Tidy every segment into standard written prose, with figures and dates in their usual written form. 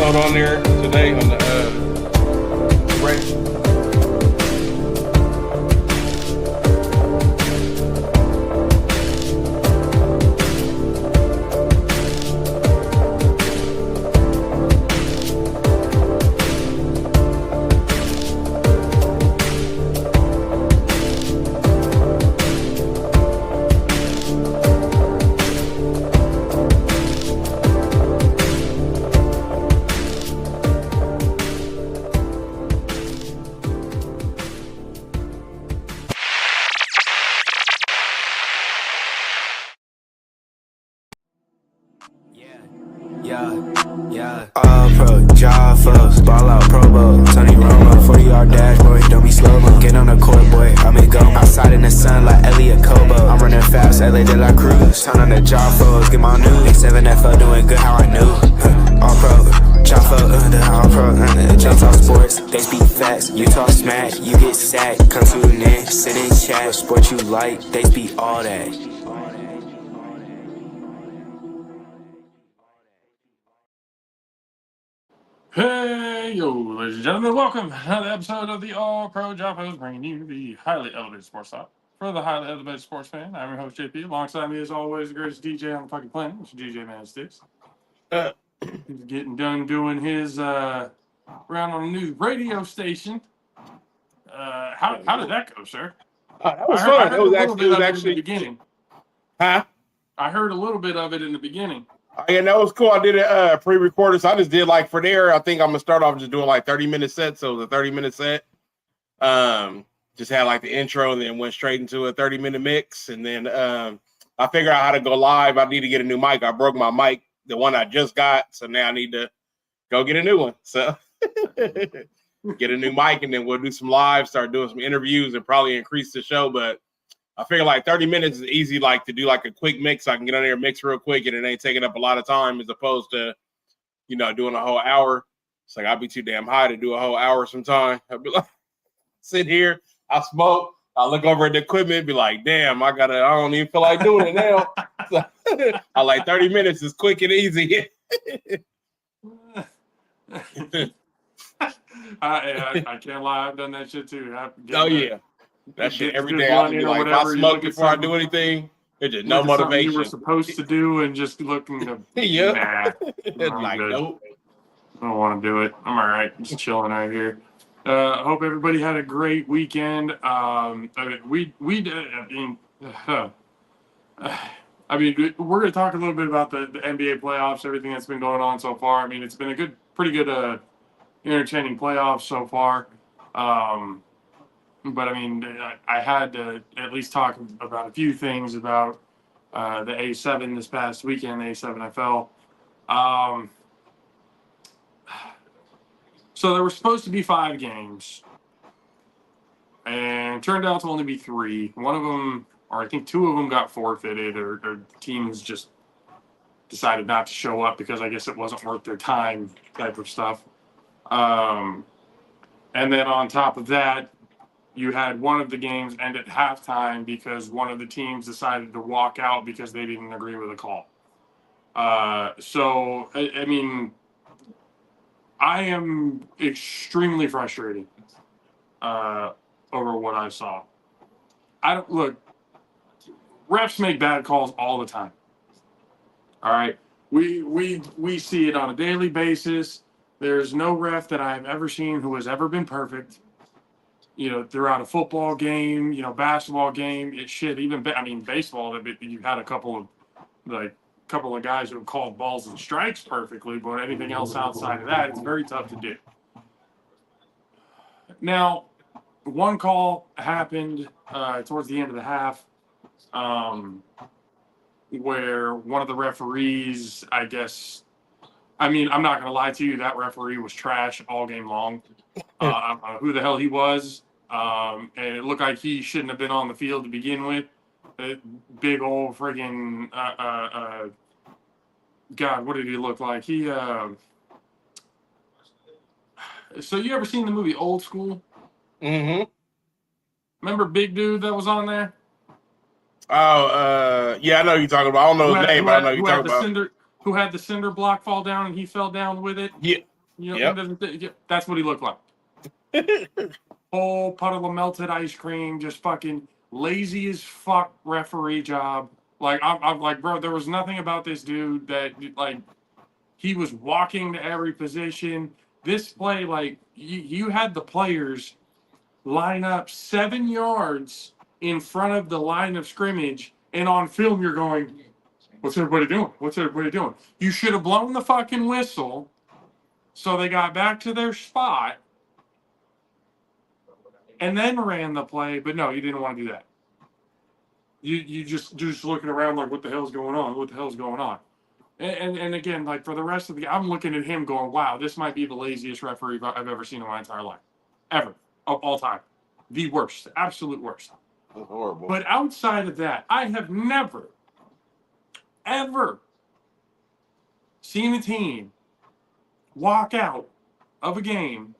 episode on there today on the right. All pro, JAFFOs, ball out, Pro Bowl, Tony Romo, 40-yard dash, boy, don't be slow-mo. Get on the court, boy, I'm in go. Outside in the sun like Elliot Kobo. I'm running fast, LA de la Cruz. Turn on the JAFFOs, get my news. 7FO doing good, how I knew. All pro, JAFFO, the all pro, J talk sports, they speak facts. You talk smack, you get sacked. Come tune in, sit in chat. Sport you like, they speak all that. Hey, yo, ladies and gentlemen, welcome to another episode of the All Pro JAFFOs, bringing you the highly elevated sports talk for the highly elevated sports fan. I'm your host, JP. Alongside me, as always, the greatest DJ on the fucking planet, Mr. DJ Man Sticks. He's getting done doing his round on a new radio station. How did that go, sir? That was fun. It was actually in the beginning. Huh? I heard a little bit of it in the beginning. Yeah, that was cool. I did it pre-recorded, so I just did like for there. I think I'm gonna start off just doing like 30-minute sets. So it was a 30-minute set. Just had like the intro and then went straight into a 30-minute mix. And then I figured out how to go live. I need to get a new mic. I broke my mic, the one I just got, so now I need to go get a new one. So get a new mic, and then we'll do some live, start doing some interviews, and probably increase the show. But I figure like 30 minutes is easy, like to do like a quick mix. I can get on there and mix real quick, and it ain't taking up a lot of time as opposed to, doing a whole hour. It's like I'd be too damn high to do a whole hour sometime. I'd be like, sit here, I smoke, I look over at the equipment, be like, damn, I don't even feel like doing it now. So, I like 30 minutes is quick and easy. I can't lie, I've done that shit too. Yeah. That shit every day. I'll be like, if I smoke before I do anything, it's just no motivation. You were supposed to do and just looking to yeah. Nah, like, nope. I don't want to do it. I'm all right. Just chilling right here. I hope everybody had a great weekend. We did. I mean, we're going to talk a little bit about the NBA playoffs, everything that's been going on so far. I mean, it's been a pretty good, entertaining playoffs so far. But I mean, I had to at least talk about a few things about the A7 this past weekend, the A7FL. So there were supposed to be 5 games, and turned out to only be 3. One of them, or I think 2 of them, got forfeited, or teams just decided not to show up because I guess it wasn't worth their time, type of stuff. And then on top of that, you had one of the games end at halftime because one of the teams decided to walk out because they didn't agree with the call. So, I mean, I am extremely frustrated over what I saw. Look, refs make bad calls all the time. All right? We see it on a daily basis. There's no ref that I've ever seen who has ever been perfect. Throughout a football game, basketball game, even baseball. You've had a couple of guys who have called balls and strikes perfectly, but anything else outside of that, it's very tough to do. Now, one call happened towards the end of the half, where one of the referees, I guess, I'm not going to lie to you, that referee was trash all game long. I don't know who the hell he was. And it looked like he shouldn't have been on the field to begin with. Big old friggin' God, what did he look like? So you ever seen the movie Old School? Mm-hmm. Remember big dude that was on there? Oh, yeah, I know who you're talking about. I don't know his name, but I know who you're talking about. Who had the cinder block fall down and he fell down with it? Yeah. You know, Yep. that's what he looked like. Whole puddle of melted ice cream, just fucking lazy as fuck referee job. Like I'm like, bro, there was nothing about this dude that like he was walking to every position. This play, like you had the players line up 7 yards in front of the line of scrimmage, and on film you're going, what's everybody doing? What's everybody doing? You should have blown the fucking whistle so they got back to their spot and then ran the play, but no, you didn't want to do that. You just looking around like, what the hell's going on? What the hell's going on? And again, like for the rest of the, I'm looking at him going, wow, this might be the laziest referee I've ever seen in my entire life, ever, of all time, the worst, absolute worst. That's horrible. But outside of that, I have never, ever seen a team walk out of a game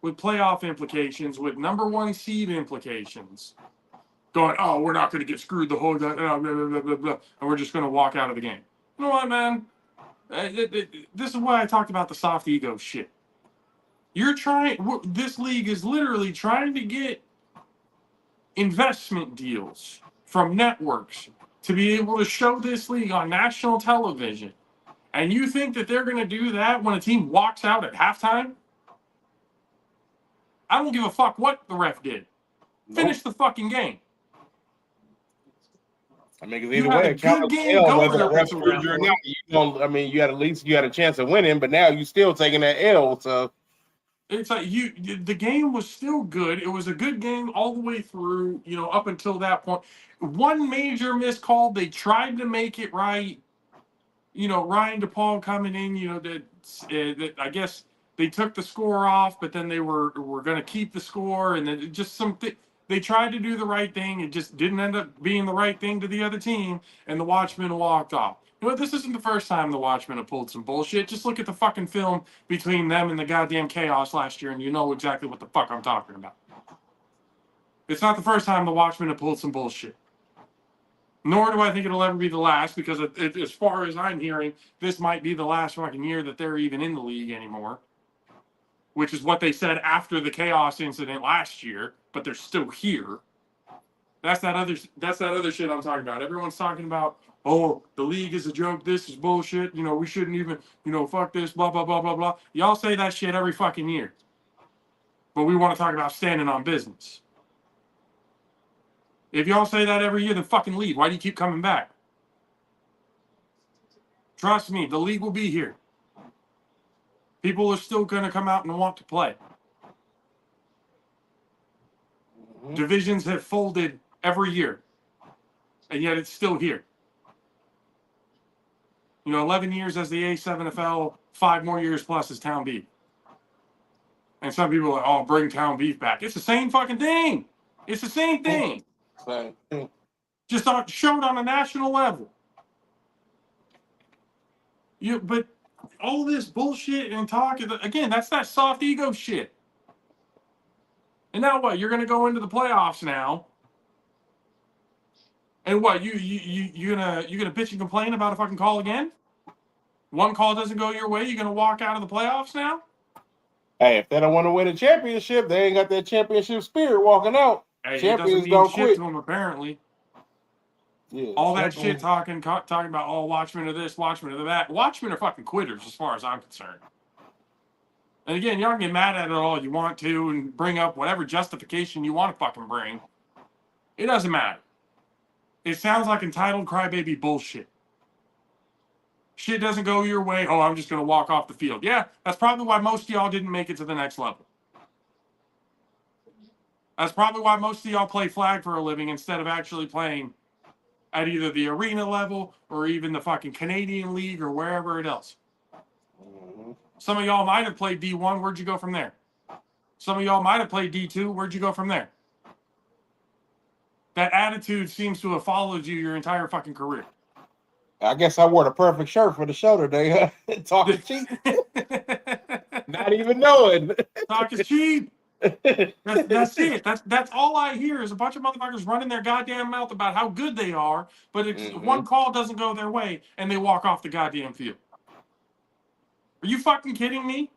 with playoff implications, with number 1 seed implications, going, oh, we're not going to get screwed the whole time, blah, blah, blah, blah, blah, and we're just going to walk out of the game. You know what, man? This is why I talked about the soft ego shit. You're trying, this league is literally trying to get investment deals from networks to be able to show this league on national television. And you think that they're going to do that when a team walks out at halftime? I don't give a fuck what the ref did. Finish the fucking game. I mean, because either way, it counts as L, whether the ref screwed you or not. You don't. I mean, you had at least you had a chance of winning, but now you still taking that L. So it's like the game was still good. It was a good game all the way through. You know, up until that point, one major missed call. They tried to make it right. You know, Ryan DePaul coming in. You know that I guess they took the score off, but then they were going to keep the score, and then just something. They tried to do the right thing. It just didn't end up being the right thing to the other team, and the Watchmen walked off. You know, this isn't the first time the Watchmen have pulled some bullshit. Just look at the fucking film between them and the goddamn Chaos last year, and you know exactly what the fuck I'm talking about. It's not the first time the Watchmen have pulled some bullshit. Nor do I think it'll ever be the last, because as far as I'm hearing, this might be the last fucking year that they're even in the league anymore. Which is what they said after the Chaos incident last year, but they're still here. That's that other shit I'm talking about. Everyone's talking about, oh, the league is a joke, this is bullshit, you know, we shouldn't even, you know, fuck this, blah, blah, blah, blah, blah. Y'all say that shit every fucking year. But we want to talk about standing on business. If y'all say that every year, then fucking leave. Why do you keep coming back? Trust me, the league will be here. People are still going to come out and want to play. Mm-hmm. Divisions have folded every year, and yet it's still here. You know, 11 years as the A7FL, 5 more years plus as Town Beef. And some people are like, oh, bring Town Beef back. It's the same fucking thing. It's the same thing. Just shown on a national level. But all this bullshit and talk, again, that's that soft ego shit. And now what? You're going to go into the playoffs now, and what? You're gonna bitch and complain about a fucking call again? One call doesn't go your way, you're gonna walk out of the playoffs now? Hey, if they don't want to win a championship, they ain't got that championship spirit walking out. Hey, Champions don't quit. To them, apparently. Yeah, all that shit talking about all Watchmen of this, Watchmen of that. Watchmen are fucking quitters as far as I'm concerned. And again, y'all can get mad at it all you want to and bring up whatever justification you want to fucking bring. It doesn't matter. It sounds like entitled crybaby bullshit. Shit doesn't go your way. Oh, I'm just going to walk off the field. Yeah, that's probably why most of y'all didn't make it to the next level. That's probably why most of y'all play flag for a living instead of actually playing at either the arena level or even the fucking Canadian League or wherever it else. Some of y'all might have played D1. Where'd you go from there? Some of y'all might have played D2. Where'd you go from there? That attitude seems to have followed you your entire fucking career. I guess I wore the perfect shirt for the show today. Talking cheap. Not even knowing. Talk is cheap. That's it. That's all I hear is a bunch of motherfuckers running their goddamn mouth about how good they are, but it's one call doesn't go their way and they walk off the goddamn field. Are you fucking kidding me?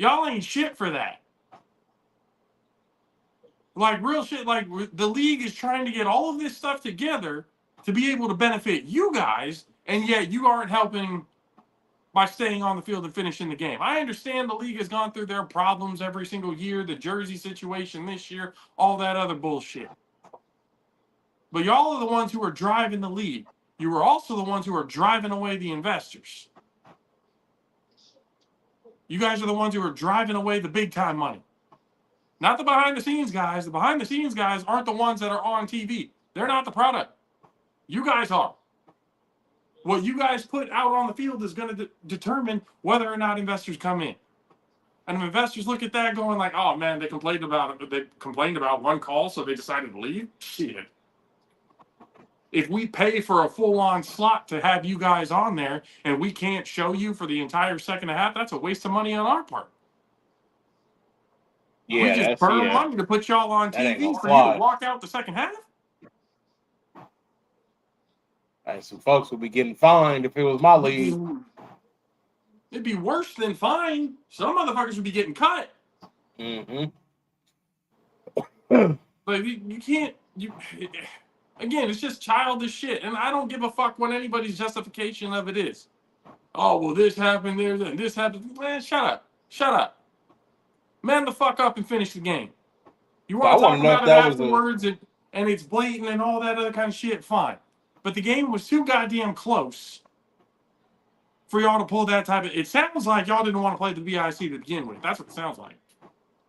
Y'all ain't shit for that. Like real shit. Like the league is trying to get all of this stuff together to be able to benefit you guys, and yet you aren't helping by staying on the field and finishing the game. I understand the league has gone through their problems every single year, the jersey situation this year, all that other bullshit. But y'all are the ones who are driving the league. You are also the ones who are driving away the investors. You guys are the ones who are driving away the big time money. Not the behind the scenes guys. The behind the scenes guys aren't the ones that are on TV. They're not the product. You guys are. What you guys put out on the field is going to determine whether or not investors come in. And if investors look at that going like, oh man, they complained about it. They complained about one call, so they decided to leave. Shit. If we pay for a full-on slot to have you guys on there and we can't show you for the entire second half, that's a waste of money on our part. Yeah, we just burn money to put y'all on TV for you to walk out the second half. Right, some folks would be getting fined if it was my league. It'd be worse than fine. Some motherfuckers would be getting cut. Mm-hmm. But you can't. Again, it's just childish shit, and I don't give a fuck what anybody's justification of it is. Oh well, this happened there, then this happened. Man, shut up. Man the fuck up and finish the game. You want to talk about it afterwards and it's blatant and all that other kind of shit, fine. But the game was too goddamn close for y'all to pull that type of. It sounds like y'all didn't want to play the BIC to begin with. That's what it sounds like.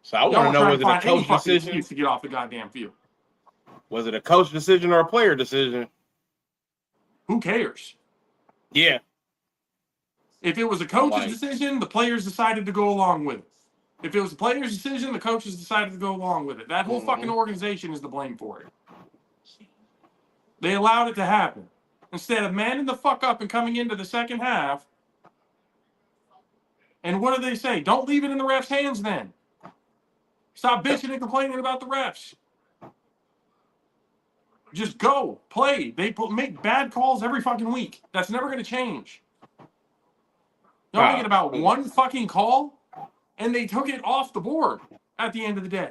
So I want to know, was it a coach decision to get off the goddamn field? Was it a coach decision or a player decision? Who cares? Yeah. If it was a coach's decision, the players decided to go along with it. If it was the player's decision, the coaches decided to go along with it. That whole fucking organization is to blame for it. They allowed it to happen. Instead of manning the fuck up and coming into the second half, and what do they say? Don't leave it in the refs' hands then. Stop bitching and complaining about the refs. Just go, play. They make bad calls every fucking week. That's never going to change. Y'all make it about one fucking call, and they took it off the board at the end of the day.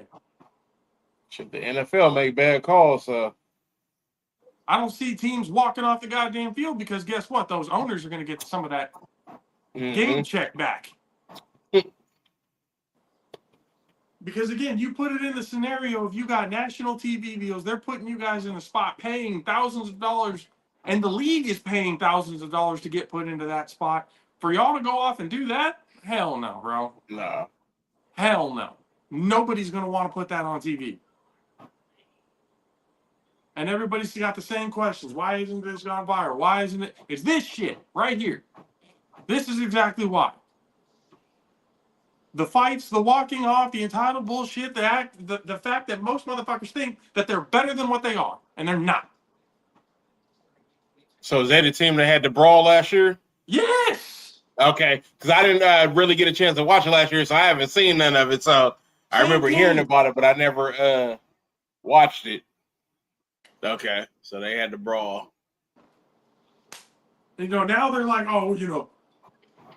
Should the NFL make bad calls? I don't see teams walking off the goddamn field because guess what? Those owners are going to get some of that game check back. Because again, you put it in the scenario of you got national TV deals, they're putting you guys in a spot, paying thousands of dollars, and the league is paying thousands of dollars to get put into that spot. For y'all to go off and do that? Hell no, bro. No. Hell no. Nobody's going to want to put that on TV. And everybody's got the same questions. Why isn't this gone viral? Why isn't it? It's this shit right here. This is exactly why. The fights, the walking off, the entitled bullshit, the fact that most motherfuckers think that they're better than what they are, and they're not. So is that the team that had the brawl last year? Yes. Okay, because I didn't really get a chance to watch it last year, so I haven't seen none of it. So I remember hearing about it, but I never watched it. Okay, so they had the brawl. You know, now they're like, oh, you know,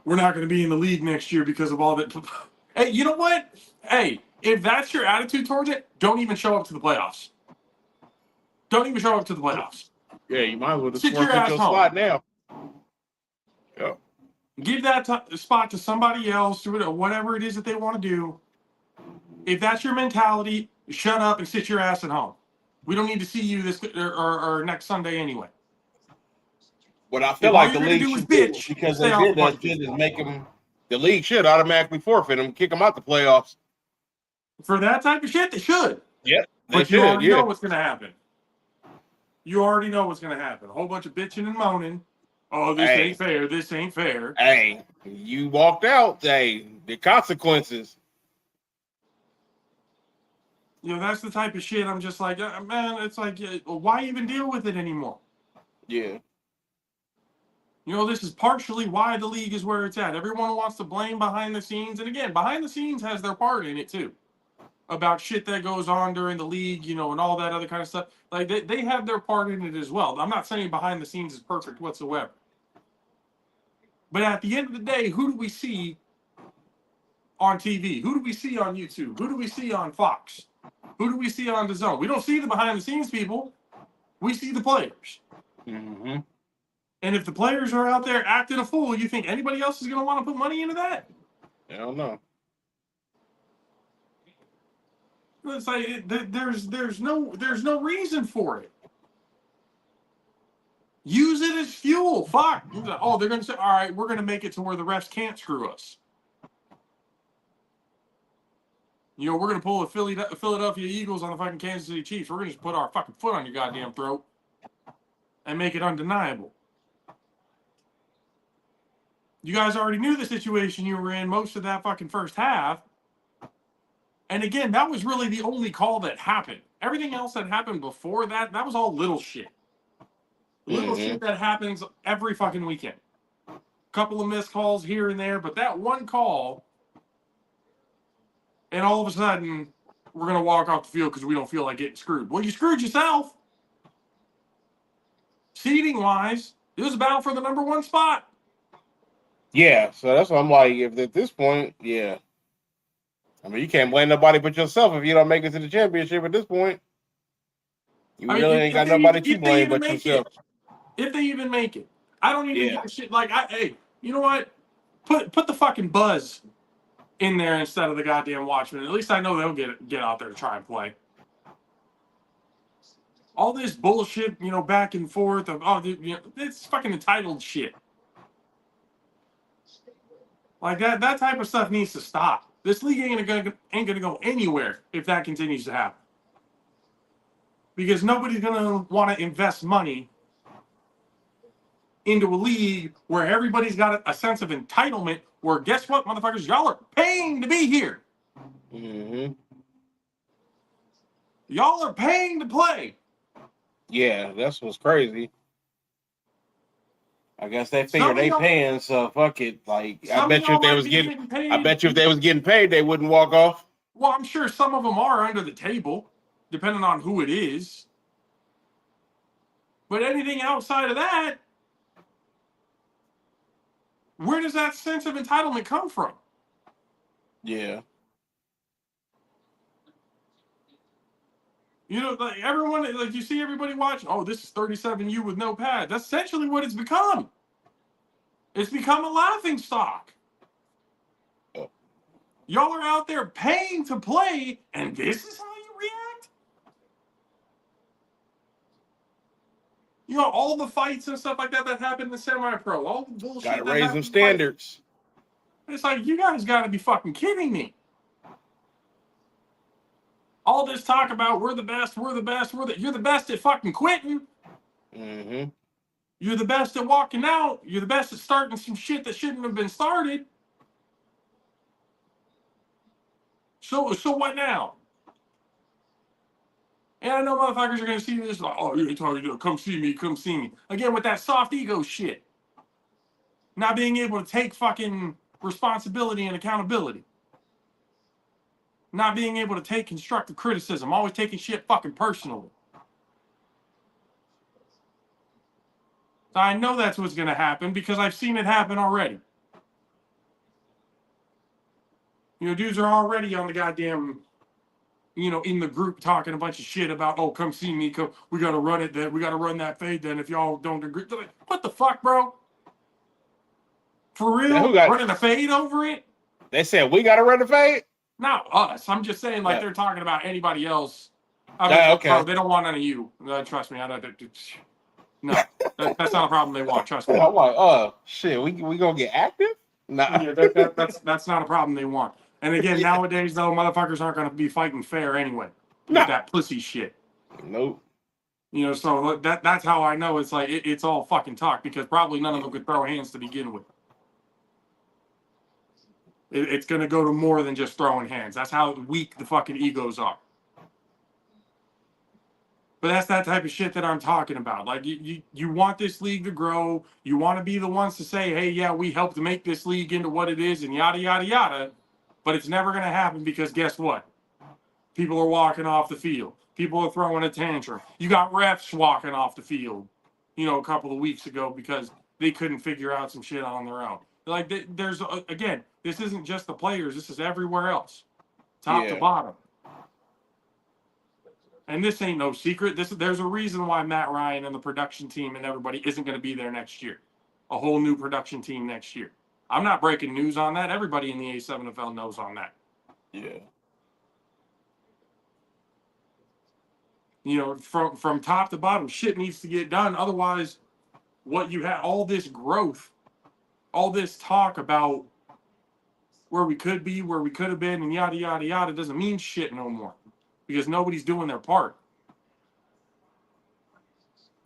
we're not going to be in the league next year because of all that. Hey, you know what? Hey, if that's your attitude towards it, don't even show up to the playoffs. Don't even show up to the playoffs. Yeah, you might as well just sit work at your spot now. Yeah. Give that spot to somebody else, or whatever it is that they want to do. If that's your mentality, shut up and sit your ass at home. We don't need to see you this or next Sunday anyway. What I feel like the league should do, because they did that shit, is make them. The league should automatically forfeit them, kick them out the playoffs. For that type of shit, they should. Yep, but you already know what's going to happen. You already know what's going to happen. A whole bunch of bitching and moaning. Oh, this ain't fair. This ain't fair. Hey, you walked out. Hey, the consequences. You know, that's the type of shit I'm just like, man, it's like, why even deal with it anymore? Yeah. You know, this is partially why the league is where it's at. Everyone wants to blame behind the scenes. And again, behind the scenes has their part in it too. About shit that goes on during the league, you know, and all that other kind of stuff. Like, they have their part in it as well. I'm not saying behind the scenes is perfect whatsoever. But at the end of the day, who do we see on TV? Who do we see on YouTube? Who do we see on Fox? Who do we see on DAZN? We don't see the behind the scenes people. We see the players. Mm-hmm. And if the players are out there acting a fool, you think anybody else is going to want to put money into that? I don't know. It's like there's no reason for it. Use it as fuel. Fuck. Oh, they're going to say, all right, we're going to make it to where the refs can't screw us. You know, we're going to pull the Philadelphia Eagles on the fucking Kansas City Chiefs. We're going to just put our fucking foot on your goddamn throat and make it undeniable. You guys already knew the situation you were in most of that fucking first half. And again, that was really the only call that happened. Everything else that happened before that, that was all little shit. Little shit that happens every fucking weekend. Couple of missed calls here and there, but that one call, and all of a sudden, we're going to walk off the field because we don't feel like getting screwed. Well, you screwed yourself. Seeding-wise, it was a battle for the number one spot. Yeah, so that's what I'm like. If at this point, yeah. I mean, you can't blame nobody but yourself if you don't make it to the championship at this point. You really ain't got nobody to blame but yourself. If they even make it. I don't even give a shit. Like, hey, you know what? Put the fucking Buzz in there instead of the goddamn Watchmen. At least I know they'll get out there to try and play. All this bullshit, you know, back and forth of it's fucking entitled shit. Like that type of stuff needs to stop. This league ain't gonna go anywhere if that continues to happen. Because nobody's gonna want to invest money into a league where everybody's got a sense of entitlement. Where guess what, motherfuckers, y'all are paying to be here. Mm-hmm. Y'all are paying to play. Yeah, that's what's crazy. I guess they figure they paying, so fuck it. Like I bet you if they was getting paid, they wouldn't walk off. Well, I'm sure some of them are under the table, depending on who it is. But anything outside of that, where does that sense of entitlement come from? Yeah. You know, like everyone, like you see everybody watching, oh, this is 37U with no pad. That's essentially what it's become. It's become a laughing stock. Oh. Y'all are out there paying to play, and this is how you react? You know, all the fights and stuff like that happened in the semi-pro, all the bullshit. Gotta raise them standards. It's like, you guys gotta be fucking kidding me. All this talk about you're the best at fucking quitting. Mm-hmm. You're the best at walking out. You're the best at starting some shit that shouldn't have been started. So what now? And I know motherfuckers are gonna see this like, oh, you ain't talking to come see me. Again, with that soft ego shit. Not being able to take fucking responsibility and accountability. Not being able to take constructive criticism. Always taking shit fucking personally. So I know that's what's going to happen because I've seen it happen already. You know, dudes are already on the goddamn, you know, in the group talking a bunch of shit about, oh, come see me. We got to run it then. We got to run that fade then if y'all don't agree. Like, what the fuck, bro? For real? Running a fade over it? They said we got to run the fade? Not us. I'm just saying, like, they're talking about anybody else. I mean, okay. Bro, they don't want none of you. Trust me. No, that's not a problem they want. Trust me. I'm like, oh, shit, we gonna get active? Nah. Yeah, that's not a problem they want. And again, nowadays, though, motherfuckers aren't going to be fighting fair anyway. With that pussy shit. Nope. You know, so that's how I know it's like, it's all fucking talk because probably none of them could throw hands to begin with. It's going to go to more than just throwing hands. That's how weak the fucking egos are. But that's that type of shit that I'm talking about. Like, you want this league to grow. You want to be the ones to say, hey, yeah, we helped make this league into what it is and yada, yada, yada. But it's never going to happen because guess what? People are walking off the field. People are throwing a tantrum. You got refs walking off the field, you know, a couple of weeks ago because they couldn't figure out some shit on their own. Like, there's This isn't just the players. This is everywhere else, top to bottom. And this ain't no secret. There's a reason why Matt Ryan and the production team and everybody isn't going to be there next year. A whole new production team next year. I'm not breaking news on that. Everybody in the A7FL knows on that. Yeah. You know, from top to bottom, shit needs to get done. Otherwise, what you had, all this growth, all this talk about where we could be, where we could have been, and yada, yada, yada, doesn't mean shit no more. Because nobody's doing their part.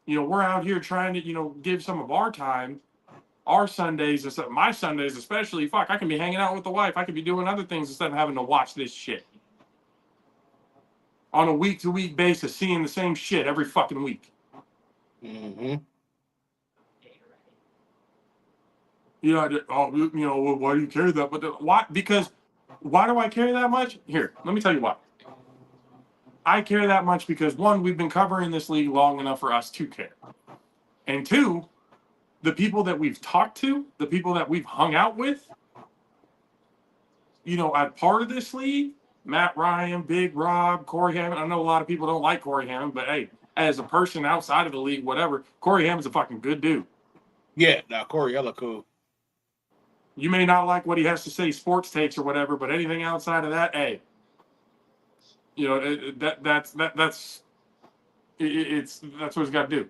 You know, we're out here trying to, you know, give some of our time, our Sundays, my Sundays especially. Fuck, I can be hanging out with the wife. I could be doing other things instead of having to watch this shit. On a week-to-week basis, seeing the same shit every fucking week. Mm-hmm. You know, why do you care that? But why? Because why do I care that much? Here, let me tell you why. I care that much because, one, we've been covering this league long enough for us to care. And two, the people that we've talked to, the people that we've hung out with, you know, as part of this league, Matt Ryan, Big Rob, Corey Hammond. I know a lot of people don't like Corey Hammond, but hey, as a person outside of the league, whatever, Corey Hammond's a fucking good dude. Yeah, now Corey, hella cool. You may not like what he has to say, sports takes or whatever, but anything outside of that, hey, you know, that's what he's got to do.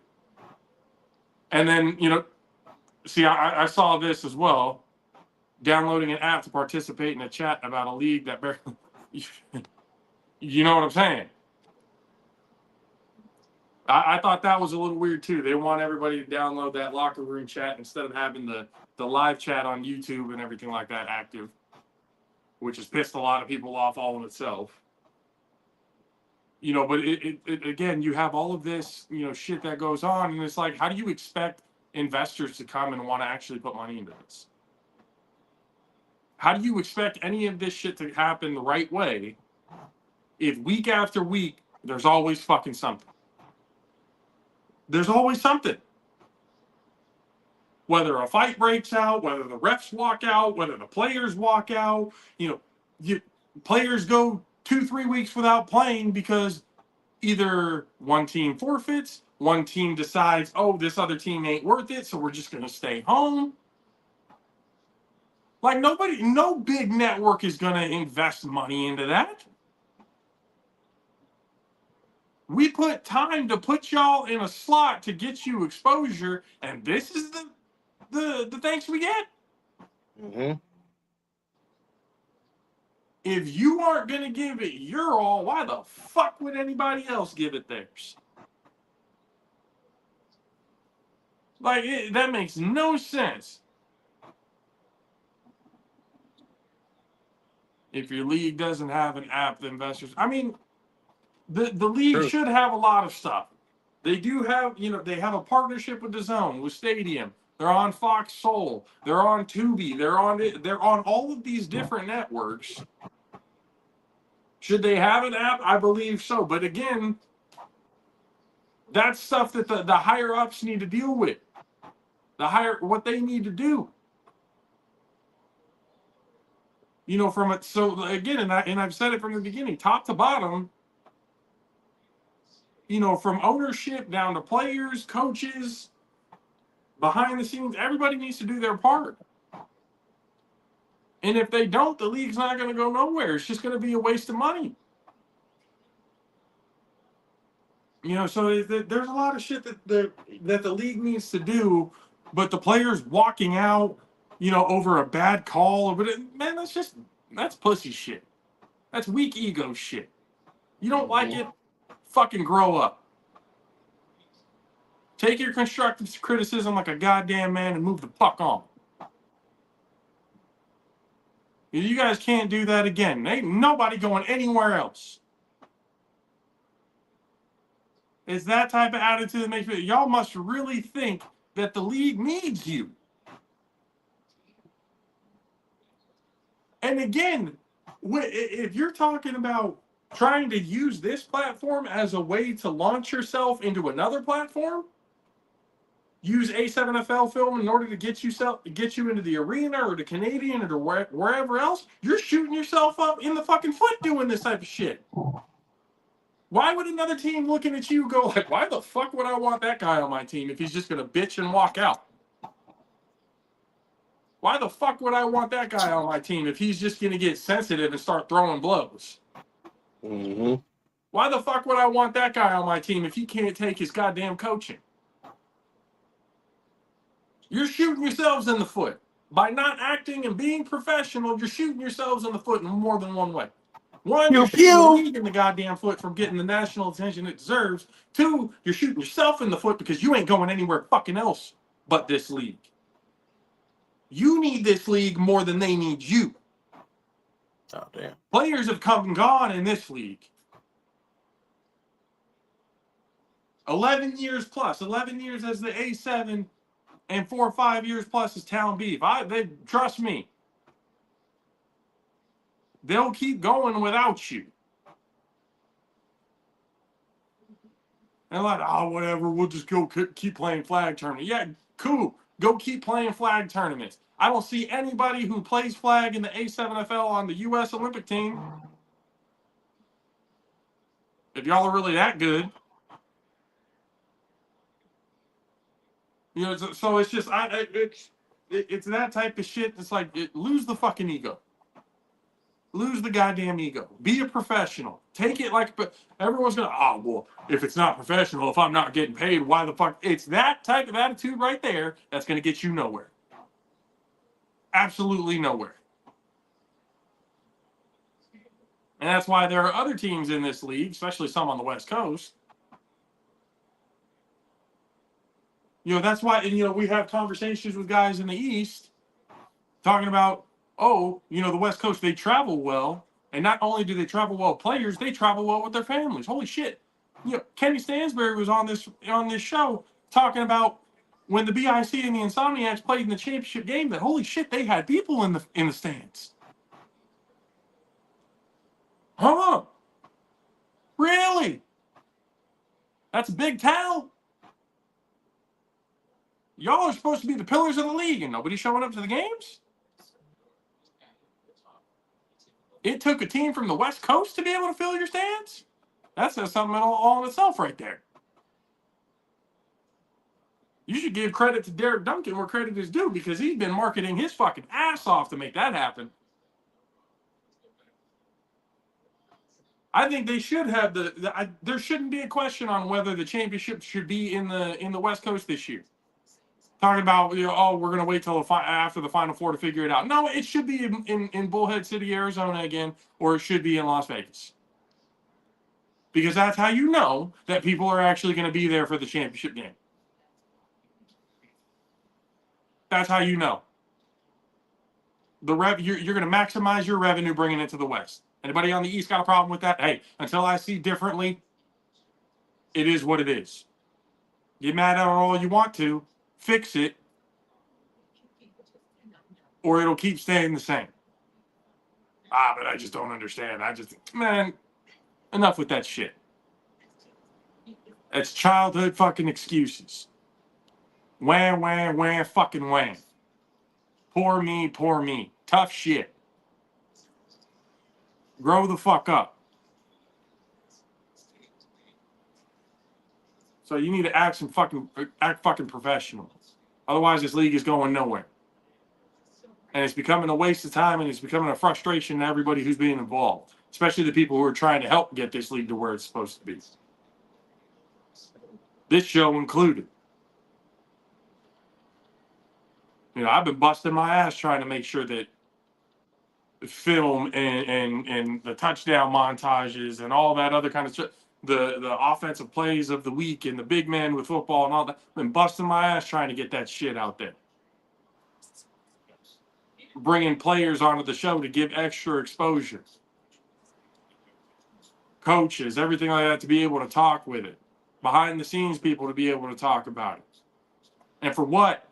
And then, you know, see, I saw this as well. Downloading an app to participate in a chat about a league that barely, you know what I'm saying? I thought that was a little weird too. They want everybody to download that locker room chat instead of having the live chat on YouTube and everything like that active, which has pissed a lot of people off all in itself. You know, but it again, you have all of this, you know, shit that goes on, and it's like, how do you expect investors to come and want to actually put money into this? How do you expect any of this shit to happen the right way if week after week there's always fucking something? There's always something. Whether a fight breaks out, whether the refs walk out, whether the players walk out, you know, players go 2-3 weeks without playing because either one team forfeits, one team decides, oh, this other team ain't worth it, so we're just going to stay home. Like, no big network is going to invest money into that. We put time to put y'all in a slot to get you exposure, and this is the thanks we get. Mm-hmm. If you aren't going to give it your all, why the fuck would anybody else give it theirs? Like, that makes no sense. If your league doesn't have an app, the investors, I mean, the league should have a lot of stuff. They do have, you know, they have a partnership with DAZN, with Stadium. They're on Fox Soul. They're on Tubi. They're on all of these different networks. Should they have an app? I believe so. But again, that's stuff that the higher ups need to deal with. What they need to do. You know, so again, and I've said it from the beginning, top to bottom, you know, from ownership down to players, coaches, behind the scenes, everybody needs to do their part. And if they don't, the league's not going to go nowhere. It's just going to be a waste of money. You know, so there's a lot of shit that the league needs to do, but the players walking out, you know, over a bad call, man, that's pussy shit. That's weak ego shit. You don't like it? Fucking grow up. Take your constructive criticism like a goddamn man and move the fuck on. You guys can't do that again. Ain't nobody going anywhere else. It's that type of attitude that makes me, y'all must really think that the league needs you. And again, if you're talking about trying to use this platform as a way to launch yourself into another platform, use A7FL film in order to get you into the arena or the Canadian or wherever else, you're shooting yourself up in the fucking foot doing this type of shit. Why would another team looking at you go like, why the fuck would I want that guy on my team if he's just going to bitch and walk out? Why the fuck would I want that guy on my team if he's just going to get sensitive and start throwing blows? Mm-hmm. Why the fuck would I want that guy on my team if he can't take his goddamn coaching? You're shooting yourselves in the foot. By not acting and being professional, you're shooting yourselves in the foot in more than one way. One, you're shooting the league in the goddamn foot from getting the national attention it deserves. Two, you're shooting yourself in the foot because you ain't going anywhere fucking else but this league. You need this league more than they need you. Oh, damn. Players have come and gone in this league. 11 years plus. 11 years as the A7 and 4 or 5 years plus as Town Beef. Trust me. They'll keep going without you. And like, oh, whatever, we'll just go keep playing flag tournament. Yeah, cool. Go keep playing flag tournaments. I don't see anybody who plays flag in the A7FL on the U.S. Olympic team. If y'all are really that good. You know, so it's just, it's that type of shit. It's like, lose the fucking ego. Lose the goddamn ego. Be a professional. Take it like, but everyone's gonna, oh, well, if it's not professional, if I'm not getting paid, why the fuck? It's that type of attitude right there that's gonna get you nowhere. Absolutely nowhere. And that's why there are other teams in this league, especially some on the West Coast. You know, that's why, and, you know, we have conversations with guys in the East talking about, oh, you know, the West Coast, they travel well. And not only do they travel well players, they travel well with their families. Holy shit. You know, Kenny Stansberry was on this show talking about when the BIC and the Insomniacs played in the championship game, that holy shit, they had people in the stands. Huh? Really? That's a big tell. Y'all are supposed to be the pillars of the league and nobody's showing up to the games? It took a team from the West Coast to be able to fill your stands? That says something all in itself right there. You should give credit to Derek Duncan where credit is due because he's been marketing his fucking ass off to make that happen. I think they should have there shouldn't be a question on whether the championship should be in the West Coast this year. Talking about, you know, oh, we're going to wait till after the Final Four to figure it out. No, it should be in Bullhead City, Arizona again, or it should be in Las Vegas. Because that's how you know that people are actually going to be there for the championship game. That's how you know. You're going to maximize your revenue bringing it to the West. Anybody on the East got a problem with that? Hey, until I see differently, it is what it is. Get mad at it all you want to. Fix it, or it'll keep staying the same. But I just don't understand. Man, enough with that shit. It's childhood fucking excuses. Wham, wham, wham, fucking wham. Poor me. Tough shit. Grow the fuck up. So you need to act fucking professional. Otherwise, this league is going nowhere. And it's becoming a waste of time, and it's becoming a frustration to everybody who's being involved, especially the people who are trying to help get this league to where it's supposed to be. This show included. You know, I've been busting my ass trying to make sure that film and the touchdown montages and all that other kind of stuff, the offensive plays of the week and the big men with football and all that, I've been busting my ass trying to get that shit out there. Bringing players onto the show to give extra exposure. Coaches, everything like that, to be able to talk with it. Behind the scenes people to be able to talk about it. And for what?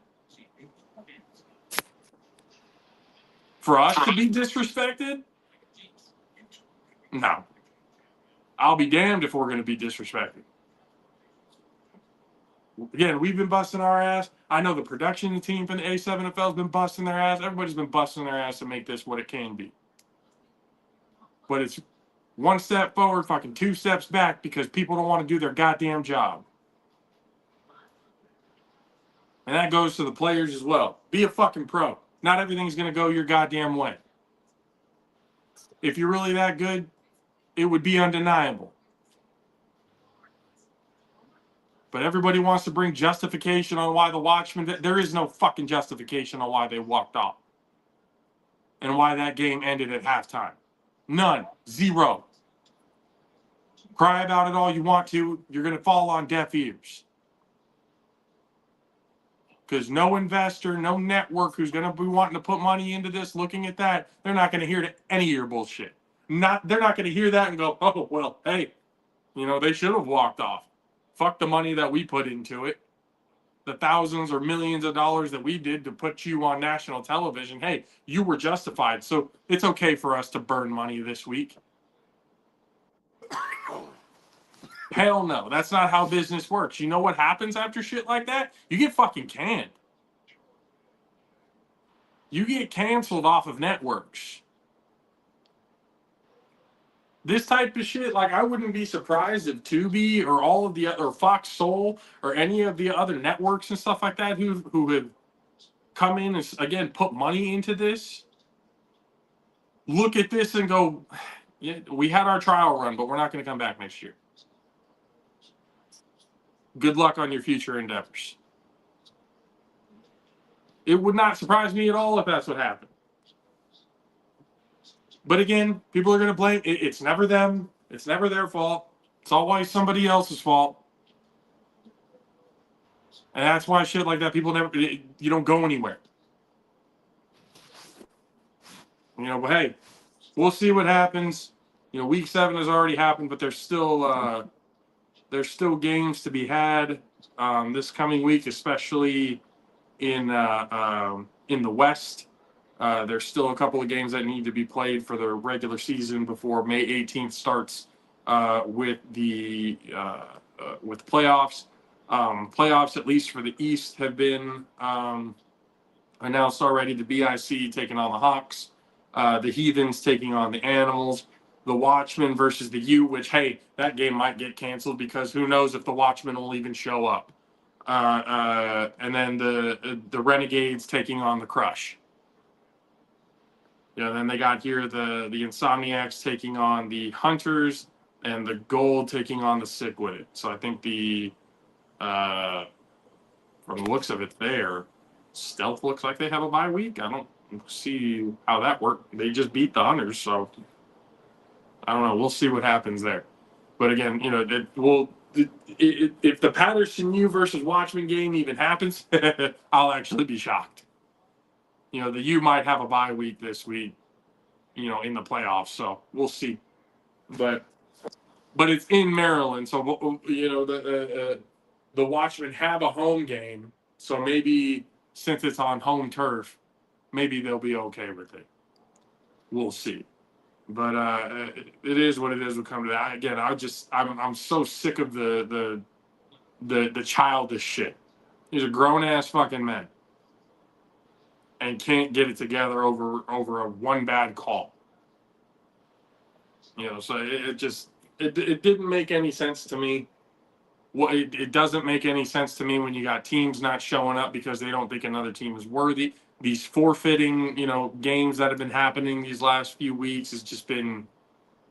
For us to be disrespected? No. I'll be damned if we're going to be disrespected. Again, we've been busting our ass. I know the production team from the A7FL has been busting their ass. Everybody's been busting their ass to make this what it can be. But it's one step forward, fucking 2 steps back because people don't want to do their goddamn job. And that goes to the players as well. Be a fucking pro. Not everything's going to go your goddamn way. If you're really that good, it would be undeniable. But everybody wants to bring justification on why the Watchmen. There is no fucking justification on why they walked off. And why that game ended at halftime. None. Zero. Cry about it all you want to. You're going to fall on deaf ears. Because no investor, no network who's going to be wanting to put money into this, looking at that, they're not going to hear any of your bullshit. They're not going to hear that and go, oh, well, hey, they should have walked off. Fuck the money that we put into it. The thousands or millions of dollars that we did to put you on national television. Hey, you were justified. So it's okay for us to burn money this week. Hell no. That's not how business works. You know what happens after shit like that? You get fucking canned. You get canceled off of networks. This type of shit, like, I wouldn't be surprised if Tubi or all of the or Fox Soul or any of the other networks and stuff like that who have come in and again put money into this, look at this and go, yeah, we had our trial run, but we're not going to come back next year. Good luck on your future endeavors. It would not surprise me at all if that's what happened. But again, people are going to blame. It's never them. It's never their fault. It's always somebody else's fault. And that's why shit like that, people never, you don't go anywhere. But hey, we'll see what happens. Week 7 has already happened, but there's still games to be had this coming week, especially in the West. There's still a couple of games that need to be played for the regular season before May 18th starts with the playoffs. Playoffs, at least for the East, have been announced already. The BIC taking on the Hawks, the Heathens taking on the Animals, the Watchmen versus the U, which, hey, that game might get canceled because who knows if the Watchmen will even show up. And then the Renegades taking on the Crush. Then they got here the Insomniacs taking on the Hunters and the Gold taking on the Sick With It. So I think from the looks of it there, Stealth looks like they have a bye week. I don't see how that worked. They just beat the Hunters, so I don't know. We'll see what happens there. But again, if the Patterson U versus Watchmen game even happens, I'll actually be shocked. The U might have a bye week this week, in the playoffs. So we'll see. But it's in Maryland, so the Watchmen have a home game. So maybe since it's on home turf, maybe they'll be okay with it. We'll see. But it is what it is. We'll come to that again. I'm so sick of the childish shit. These are grown ass fucking men. And can't get it together over a one bad call. So it didn't make any sense to me. It doesn't make any sense to me when you got teams not showing up because they don't think another team is worthy. These forfeiting, games that have been happening these last few weeks has just been,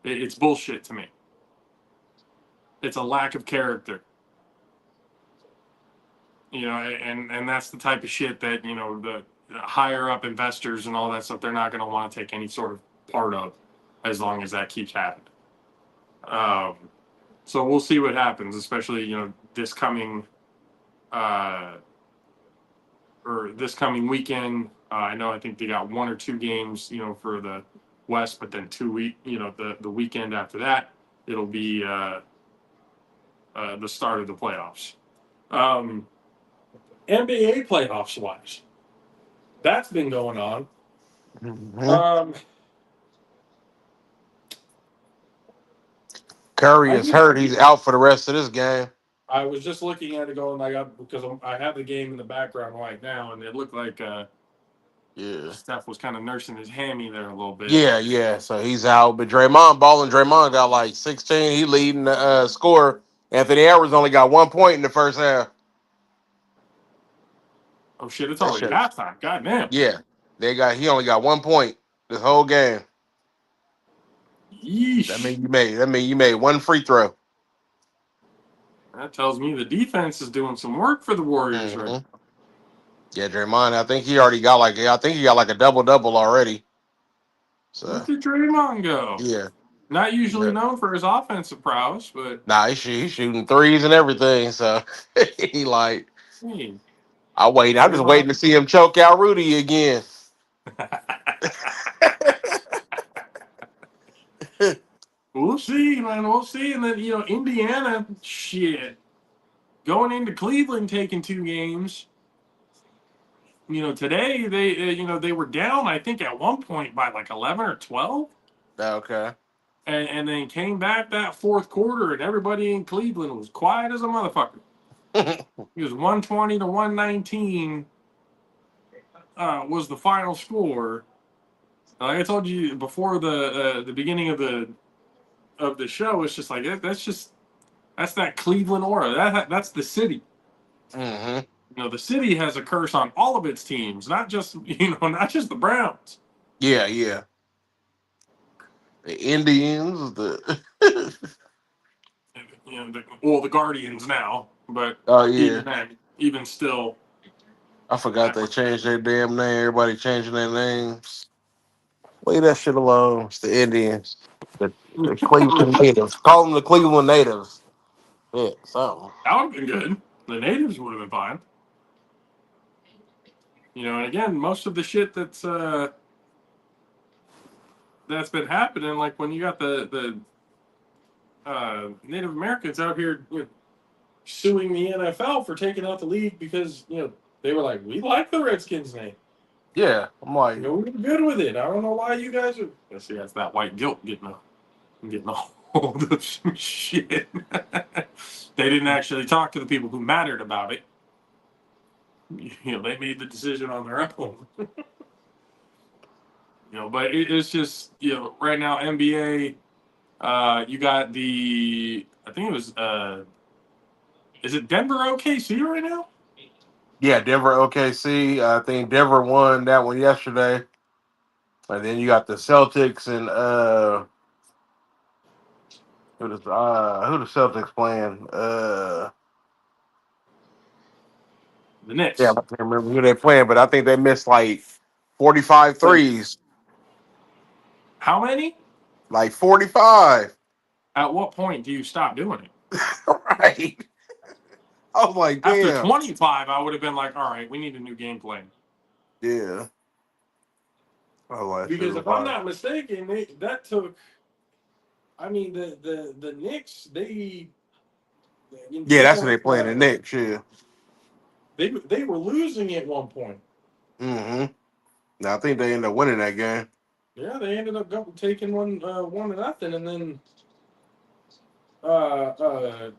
it's bullshit to me. It's a lack of character. And that's the type of shit that, the higher up investors and all that stuff, they're not going to want to take any sort of part of as long as that keeps happening. So we'll see what happens, especially, this coming weekend. I think they got 1 or 2 games, for the West, but then 2 week, the weekend after that, it'll be the start of the playoffs. NBA playoffs wise, that's been going on. Mm-hmm. Curry is hurt. He's out for the rest of this game. I was just looking at it going, because I have the game in the background right now, and it looked like Yeah. Steph was kind of nursing his hammy there a little bit. Yeah, yeah. So he's out. But Draymond balling. Draymond got like 16. He leading the score. Anthony Edwards only got 1 point in the first half. Oh shit! It's That already shit. halftime. God damn. Yeah. He only got 1 point this whole game. Yeesh. That mean you made one free throw. That tells me the defense is doing some work for the Warriors right Hmm. now. Yeah, Draymond. I think he got like a double double already. So Look at Draymond go. yeah. Not usually Yeah. known for his offensive prowess, but Nah, he's shooting threes and everything. So he like hey, I'm just waiting Draymond. to see him choke out Rudy again. We'll see, man. We'll see. And then Indiana, shit, going into Cleveland, taking 2 games. Today they were down. I think at one point by like 11 or 12, Okay. and then came back that fourth quarter, and everybody in Cleveland was quiet as a motherfucker. It was 120 to 119 was the final score. Like I told you before the beginning of the show, it's just like that's that Cleveland aura. That's the city. Hmm. The city has a curse on all of its teams, not just not just the Browns. Yeah, yeah. The Indians, the The Guardians now, but oh yeah. even then, even still, I forgot they changed their damn name. Everybody changing their names. Leave that shit alone. It's the Indians. The Cleveland natives. Call them the Cleveland natives. Yeah, something. that would have been good. The natives would have been fine. And again, most of the shit that's been happening, like when you got the Native Americans out here suing the NFL for taking out the league because they were like, we like the Redskins name. Yeah. I'm like, We're good with it. I don't know why you guys are. See, that's that white guilt getting a hold of some shit. They didn't actually talk to the people who mattered about it. They made the decision on their own. But it's just right now NBA. You got I think it was is it Denver OKC right now? yeah, Denver OKC. I think Denver won that one yesterday. And then you got the Celtics and who the Celtics playing? The Yeah, I Knicks. can't remember who they playing, but I think they missed like 45 Like threes. how many? Like 45. At what point do you stop doing it? Right. I was like, After damn. 25, I would have been like, all right, we need a new game plan. Yeah. Oh, that shit Because was if I'm wild. not mistaken, that took. I mean, the Knicks, Yeah, that's taking what they playing the Knicks. Yeah. they were losing at one point. Mm-hmm. Now I think they ended up winning that game. Yeah, they ended up taking 1-0, and then uh, uh,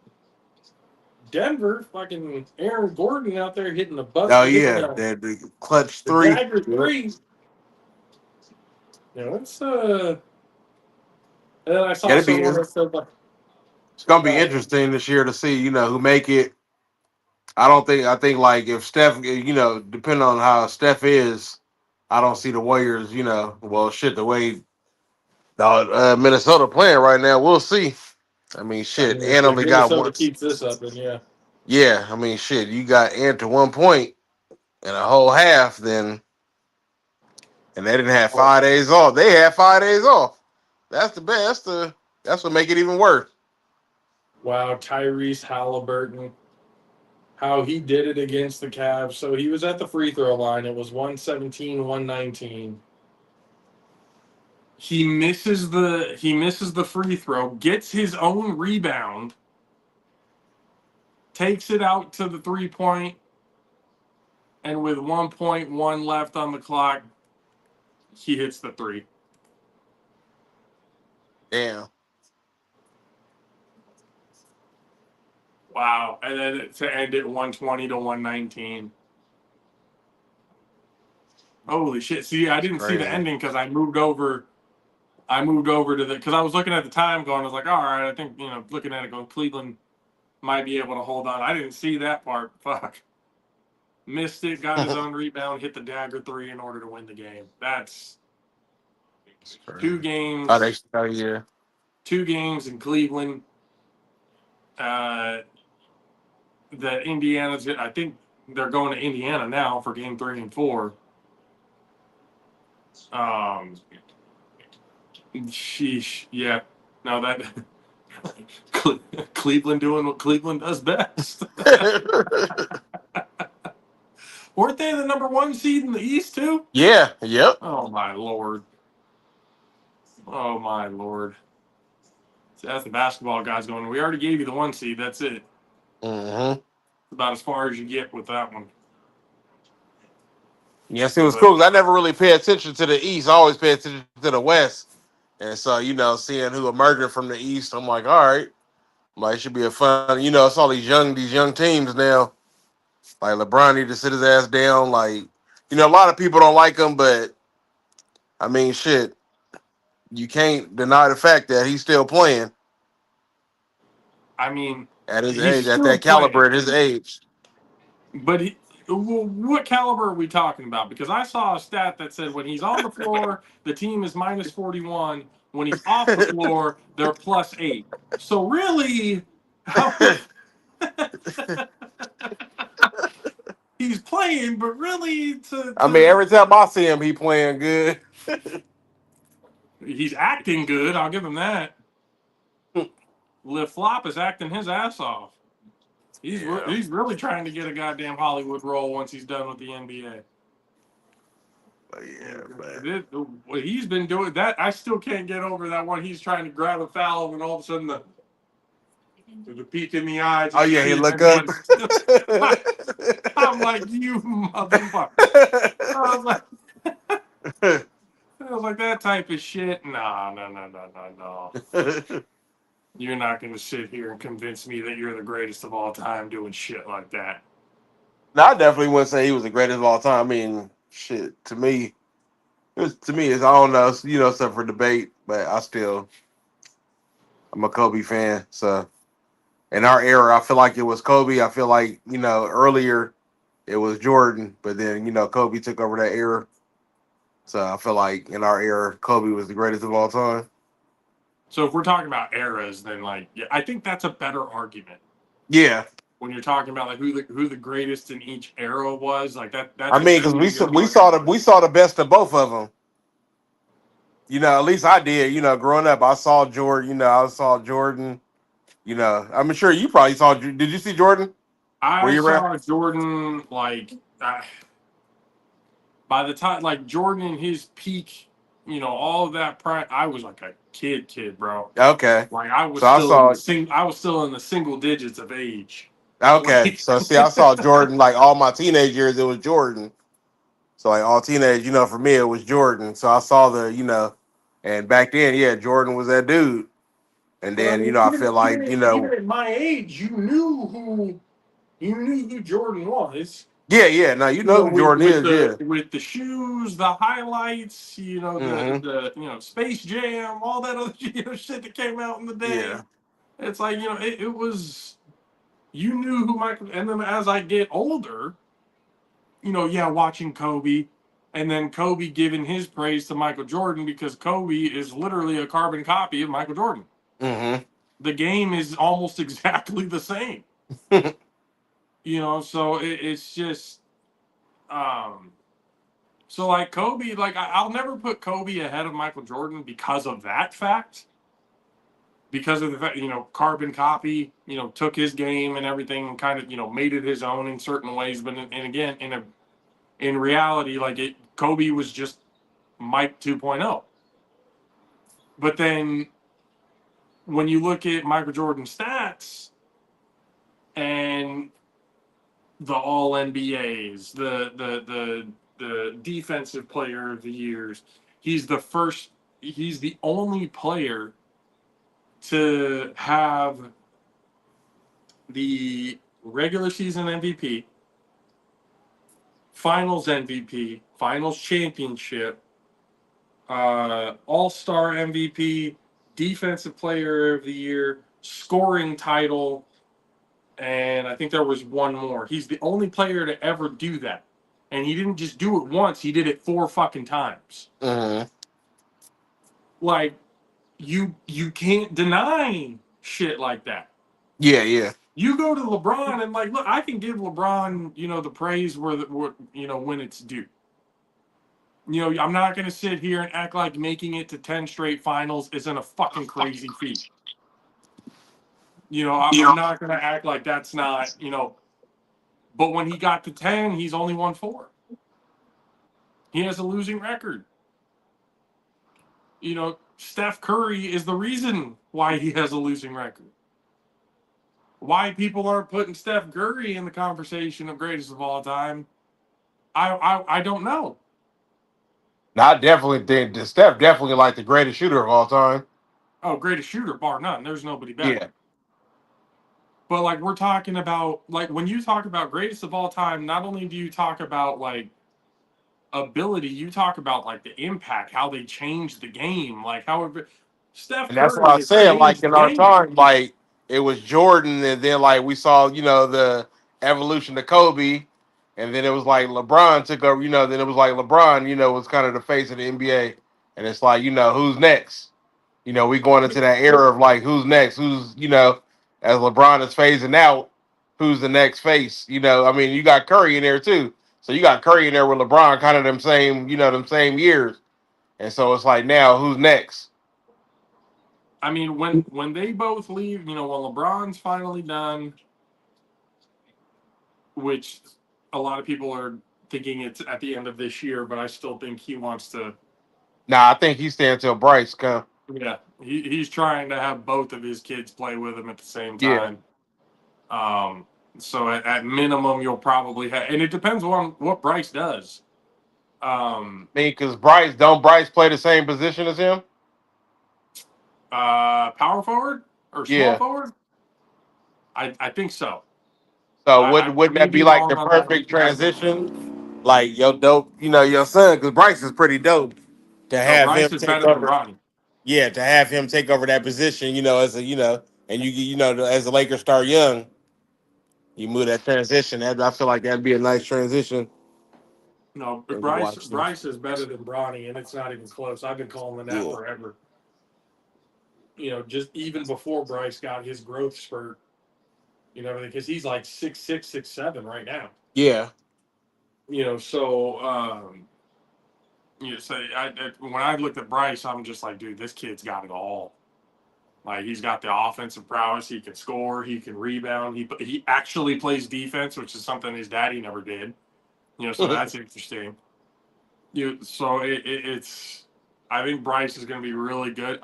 Denver, fucking Aaron Gordon out there hitting Oh hitting yeah, the clutch the three. dagger Yep. three. It's And then I Yeah, saw someone that said like, it's gonna be uh, interesting this year to see who make it. I think like if Steph, depending on how Steph is, I don't see the Warriors. Well, shit, the way Minnesota playing right now, we'll see. I mean, I shit, mean, Ant if only got Minnesota one. keeps this up, then yeah. Yeah, I mean, shit, you got Ant to 1 point in a whole half, then, and they didn't have 5 days off. They had 5 days off. That's the best. That's what make it even worse. Wow, Tyrese Halliburton, how he did it against the Cavs. So he was at the free throw line. It was 117, 119. He misses the free throw, gets his own rebound, takes it out to the 3 point, and with 1.1 left on the clock, he hits the three. Damn. Wow. And then to end it 120 to 119. Holy shit. See, I didn't see the Crazy. ending because I moved over to because I was looking at the time going, I was like, all right, I think, looking at it going, Cleveland might be able to hold on. I didn't see that part. Fuck. Missed it, got his own rebound, hit the dagger 3 in order to win the game. That's It's crazy. two Oh, games, yeah. 2 games in Cleveland. That Indiana's, I think they're going to Indiana now for game 3 and 4. Sheesh. Yeah. No, that Cleveland doing what Cleveland does best. Weren't they the number 1 seed in the East too? Yeah. Yep. Oh my lord. Oh my lord. So that's the basketball guys going, we already gave you the 1 seed. That's it. Mm-hmm. About as far as you get with that one. Yes, it was But cool 'cause I never really pay attention to the East. I always pay attention to the West. And so, seeing who emerging from the East, I'm like, all right, like it should be a fun. It's all these young teams now. Like LeBron need to sit his ass down. Like, a lot of people don't like him, but I mean, shit, you can't deny the fact that he's still playing I mean, at his he's age, at still that caliber, playing. at his age. But what caliber are we talking about? Because I saw a stat that said when he's on the floor, the team is minus 41. When he's off the floor, they're plus 8. So really, how he's playing, but really I mean, to every time I see him, he playing good. he's acting good. I'll give him that. Liv Flop is acting his ass off. He's Yeah. he's really trying to get a goddamn Hollywood role once he's done with the NBA. But yeah, What he's been doing, that I still can't get over that one. He's trying to grab a foul, and all of a sudden the peek in the eyes. oh yeah, he look up. I'm like, you motherfucker. I was like, that type of shit. No. You're not going to sit here and convince me that you're the greatest of all time doing shit like that. No, I definitely wouldn't say he was the greatest of all time. I mean, shit, it's I don't know, stuff for debate, but I'm a Kobe fan. So in our era, I feel like it was Kobe. I feel like, earlier it was Jordan, but then, Kobe took over that era. So I feel like in our era, Kobe was the greatest of all time. So if we're talking about eras, then I think that's a better argument. Yeah. When you're talking about like who the greatest in each era was, like that's I mean, because we saw the best of both of them. At least I did. Growing up, I saw Jordan. I saw Jordan. I'm sure you probably saw. Did you see Jordan? Were I you around? saw Jordan by the time like Jordan in his peak, all of that prime. I was like a kid, bro. Okay. Like I was So I still saw. I was still in the single digits of age. Okay. Like, So see, I saw Jordan like all my teenage years. It was Jordan. So like all teenage, for me it was Jordan. So I saw and back then, yeah, Jordan was that dude. And but I then mean, I feel like even at my age, you knew who Jordan was. yeah. Now you know who Jordan is, yeah. With the shoes, the highlights, Mm-hmm. the Space Jam, all that other shit that came out in the day. Yeah. It's like it was. You knew who Michael, and then as I get older, watching Kobe, and then Kobe giving his praise to Michael Jordan because Kobe is literally a carbon copy of Michael Jordan. Mm-hmm. The game is almost exactly the same. So it's just, so like Kobe, like I'll never put Kobe ahead of Michael Jordan because of that fact. Because of the fact, carbon copy, took his game and everything and kind of, made it his own in certain ways. But and again, in reality, Kobe was just Mike 2.0. But then when you look at Michael Jordan's stats and the All NBAs, the defensive player of the years, he's the only player to have the regular season MVP, Finals MVP, Finals championship, All-Star MVP, Defensive Player of the Year, scoring title, and I think there was one more. He's the only player to ever do that. And he didn't just do it once, he did it 4 fucking times. Like, you can't deny shit like that. Yeah. You go to LeBron and like, look, I can give LeBron, the praise where when it's due. I'm not gonna sit here and act like making it to 10 straight finals isn't a fucking crazy feat. I'm not gonna act like that's not, but when he got to 10, he's only won 4. He has a losing record. Steph Curry is the reason why he has a losing record. Why people aren't putting Steph Curry in the conversation of greatest of all time, I don't know. I definitely think that Steph definitely like the greatest shooter of all time. Oh, greatest shooter, bar none. There's nobody better. Yeah. But like we're talking about, like when you talk about greatest of all time, not only do you talk about like ability, you talk about like the impact, how they changed the game, like how Steph And that's Curry what I has said. Like changed in the our game. time, like it was Jordan, and then like we saw, the evolution of Kobe, and then it was like LeBron took over. Then it was like LeBron, was kind of the face of the NBA, and it's like, who's next? We going into that era of like who's next? Who's as LeBron is phasing out, who's the next face? I mean, you got Curry in there too, so you got Curry in there with LeBron, kind of them same years, and so it's like now who's next? I mean, when they both leave, when LeBron's finally done, which a lot of people are thinking it's at the end of this year, but I still think he wants to. Nah, I think he's staying till Bryce come. Yeah, he's trying to have both of his kids play with him at the same Yeah. time. So at minimum, you'll probably have, and it depends on what Bryce does. I mean, because Bryce play the same position as him? Power forward or small Yeah. forward? I think so. So I wouldn't may that be be like wrong the on that. perfect transition? Like your dope, your son, because Bryce is pretty dope to No, have him Bryce is take better than over. Bronny. Yeah, to have him take over that position, as a and as the Lakers start young, you move that transition. I feel like that'd be a nice transition. No, And to Bryce watch them. Bryce is better than Bronny, and it's not even close. I've been calling that Yeah. forever. Just even before Bryce got his growth spurt, because he's like 6'6", 6'7" right now. Yeah. So so when I looked at Bryce, I'm just like, dude, this kid's got it all. Like he's got the offensive prowess, he can score, he can rebound, he actually plays defense, which is something his daddy never did. So that's interesting. So it's. I think Bryce is going to be really good.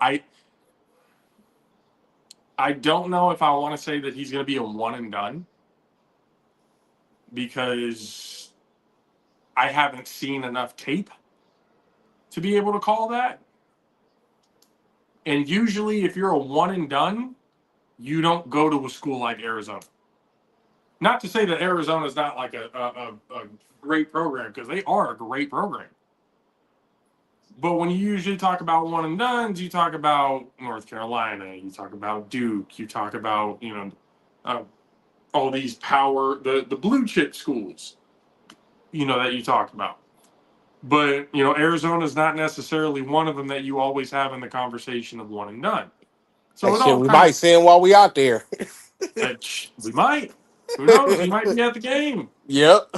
I don't know if I want to say that he's going to be a one and done because I haven't seen enough tape to be able to call that. And usually, if you're a one and done, you don't go to a school like Arizona. Not to say that Arizona is not like a great program, because they are a great program. But when you usually talk about one and dones, you talk about North Carolina, you talk about Duke, you talk about all these the blue chip schools, that you talk about. But Arizona is not necessarily one of them that you always have in the conversation of one and done. So That it shit all we kind might see him while we out there. we might. Who knows? He might be at the game. Yep.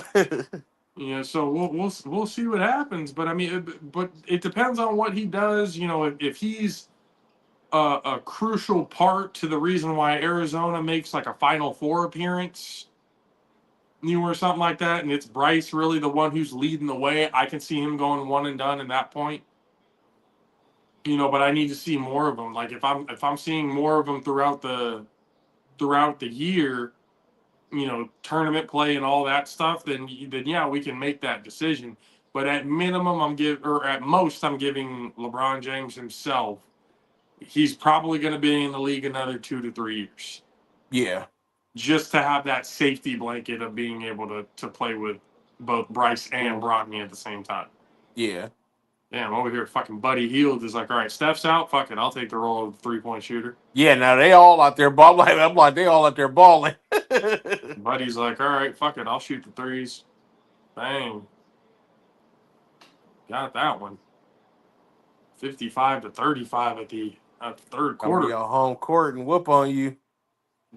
So we'll see what happens. But I mean, but it depends on what he does. If he's a crucial part to the reason why Arizona makes like a Final Four appearance, or something like that, and it's Bryce really the one who's leading the way, I can see him going one and done at that point. But I need to see more of them. Like if I'm seeing more of them throughout the year, tournament play and all that stuff, then yeah, we can make that decision. But at minimum, at most, I'm giving LeBron James himself. He's probably going to be in the league another 2 to 3 years. Yeah. just to have that safety blanket of being able to play with both Bryce and Brodney at the same time. Yeah. Damn, over here, fucking Buddy Hield is like, all right, Steph's out. Fuck it, I'll take the role of 3-point shooter. Yeah, now they all out there balling. I'm like, they all out there balling. Buddy's like, all right, fuck it, I'll shoot the threes. Bang. Got that one. 55-35 at the third quarter. Your home court and whoop on you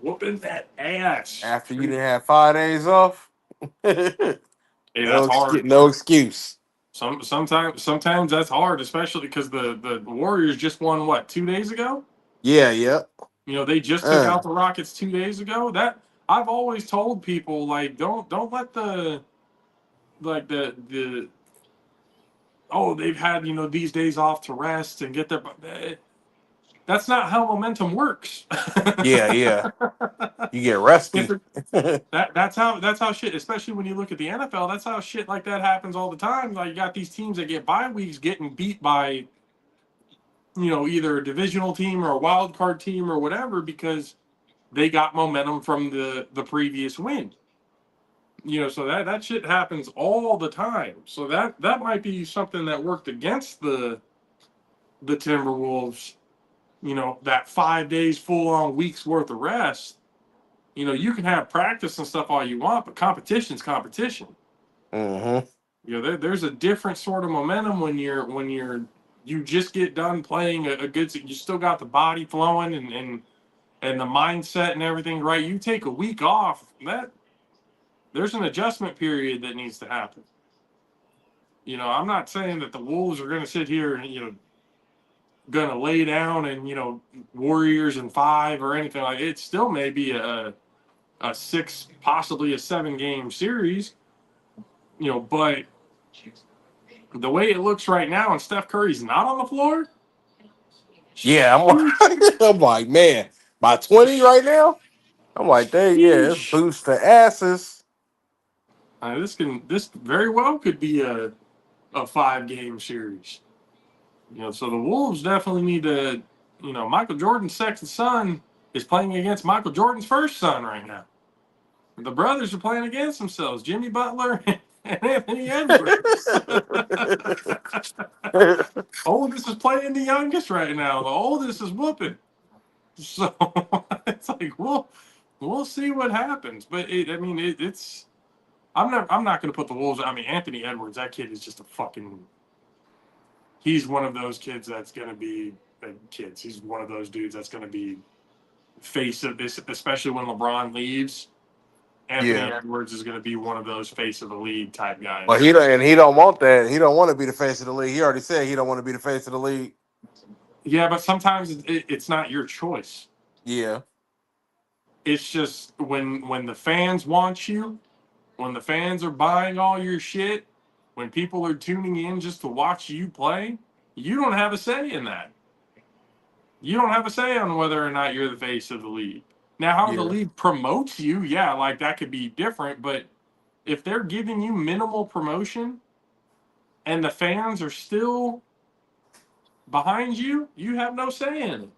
Whooping that ass. after you didn't have 5 days off. Hey, that's hard. No excuse. Sometimes that's hard, especially because the Warriors just won what 2 days ago. Yeah, yeah. You know, they just took out the Rockets 2 days ago. That I've always told people, like, don't let the they've had, you know, these days off to rest and get their. That's not how momentum works. Yeah. You get rusty. That's how shit, especially when you look at the NFL, that's how shit like that happens all the time. Like, you got these teams that get bye weeks getting beat by, you know, either a divisional team or a wild card team or whatever, because they got momentum from the previous win. You know, so that shit happens all the time. So that might be something that worked against the Timberwolves. You know, that 5 days, full on weeks worth of rest. You know, you can have practice and stuff all you want, but competition's competition. Mm-hmm. You know, there's a different sort of momentum when you just get done playing a good. You still got the body flowing and the mindset and everything right. You take a week off, there's an adjustment period that needs to happen. You know, I'm not saying that the Wolves are going to sit here and, you know, going to lay down and, you know, Warriors in 5 or anything like it. Still may be a 6, possibly a 7-game series, you know, but the way it looks right now and Steph Curry's not on the floor. Yeah, I'm like, man, by 20 right now? I'm like, it's boost to asses. This very well could be a 5-game series. You know, so the Wolves definitely need to, you know, Michael Jordan's second son is playing against Michael Jordan's first son right now. The brothers are playing against themselves, Jimmy Butler and Anthony Edwards. Oldest is playing the youngest right now. The oldest is whooping. So it's like we'll see what happens. But it's I'm not going to put the Wolves. I mean, Anthony Edwards, that kid is just a fucking. He's one of those kids that's going to be kids. He's one of those dudes that's going to be face of this, especially when LeBron leaves. Anthony Edwards is going to be one of those face of the league type guys. Well, he don't want that. He don't want to be the face of the league. He already said he don't want to be the face of the league. Yeah, but sometimes it's not your choice. Yeah. It's just when the fans want you, when the fans are buying all your shit, when people are tuning in just to watch you play, you don't have a say in that. You don't have a say on whether or not you're the face of the league. Now, how the league promotes you, yeah, like that could be different. But if they're giving you minimal promotion and the fans are still behind you, you have no say in it.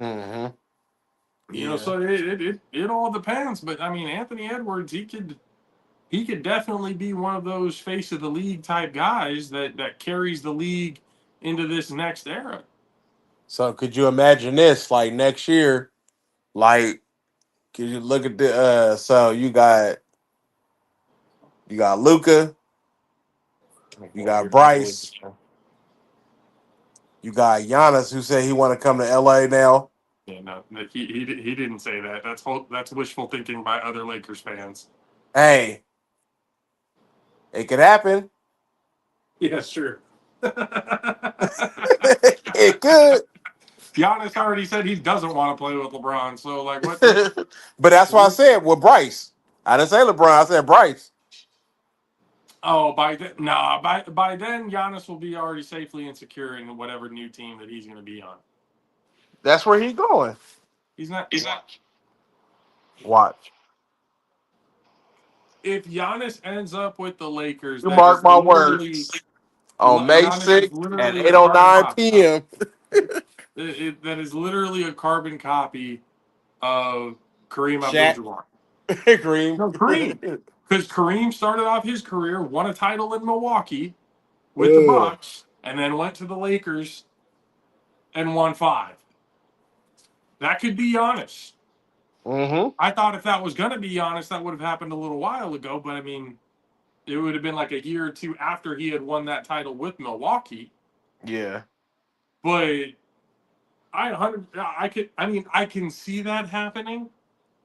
Mm-hmm. You know, so it all depends. But I mean, Anthony Edwards, he could definitely be one of those face of the league type guys that carries the league into this next era. So could you imagine this? Like next year, like, could you look at the so you got Luka, you got Bryce, you got Giannis, who said he want to come to LA now. Yeah, no, he didn't say that. That's wishful thinking by other Lakers fans. Hey, it could happen. Yeah, sure. It could. Giannis already said he doesn't want to play with LeBron. So, like, what? But that's why I said with Bryce. I didn't say LeBron. I said Bryce. Oh, by then, by then, Giannis will be already safely and secure in whatever new team that he's going to be on. That's where he's going. He's not. Watch. If Giannis ends up with the Lakers, You mark my words. On May 6th at 8:09 p.m. That is literally a carbon copy of Kareem Shaq. Abdul-Jabbar. Kareem. No, Kareem. Because Kareem started off his career, won a title in Milwaukee with the Bucks, and then went to the Lakers and won 5. That could be Giannis. Mm-hmm. I thought if that was going to be Giannis, that would have happened a little while ago. But I mean, it would have been like a year or two after he had won that title with Milwaukee. Yeah. But I can see that happening.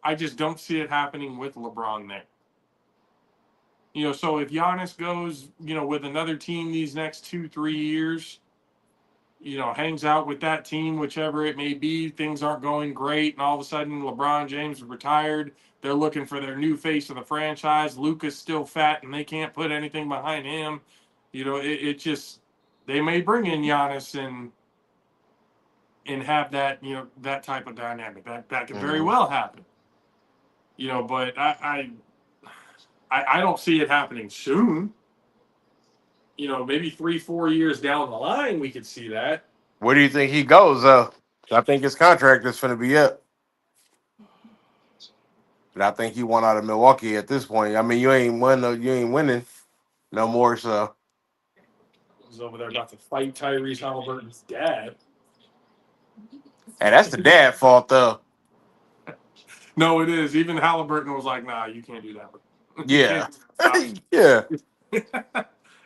I just don't see it happening with LeBron there. So if Giannis goes, with another team these next 2-3 years, hangs out with that team, whichever it may be, things aren't going great, and all of a sudden LeBron James is retired. They're looking for their new face of the franchise. Luka's still fat, and they can't put anything behind him. It just they may bring in Giannis and have that that type of dynamic. That could very well happen. But I don't see it happening soon. Maybe 3-4 years down the line, we could see that. Where do you think he goes, though? I think his contract is going to be up. But I think he won out of Milwaukee at this point. I mean, you ain't winning no more. So He's over there about to fight Tyrese Halliburton's dad. and that's the dad fault, though. No, it is. Even Halliburton was like, "Nah, you can't do that." Yeah, yeah,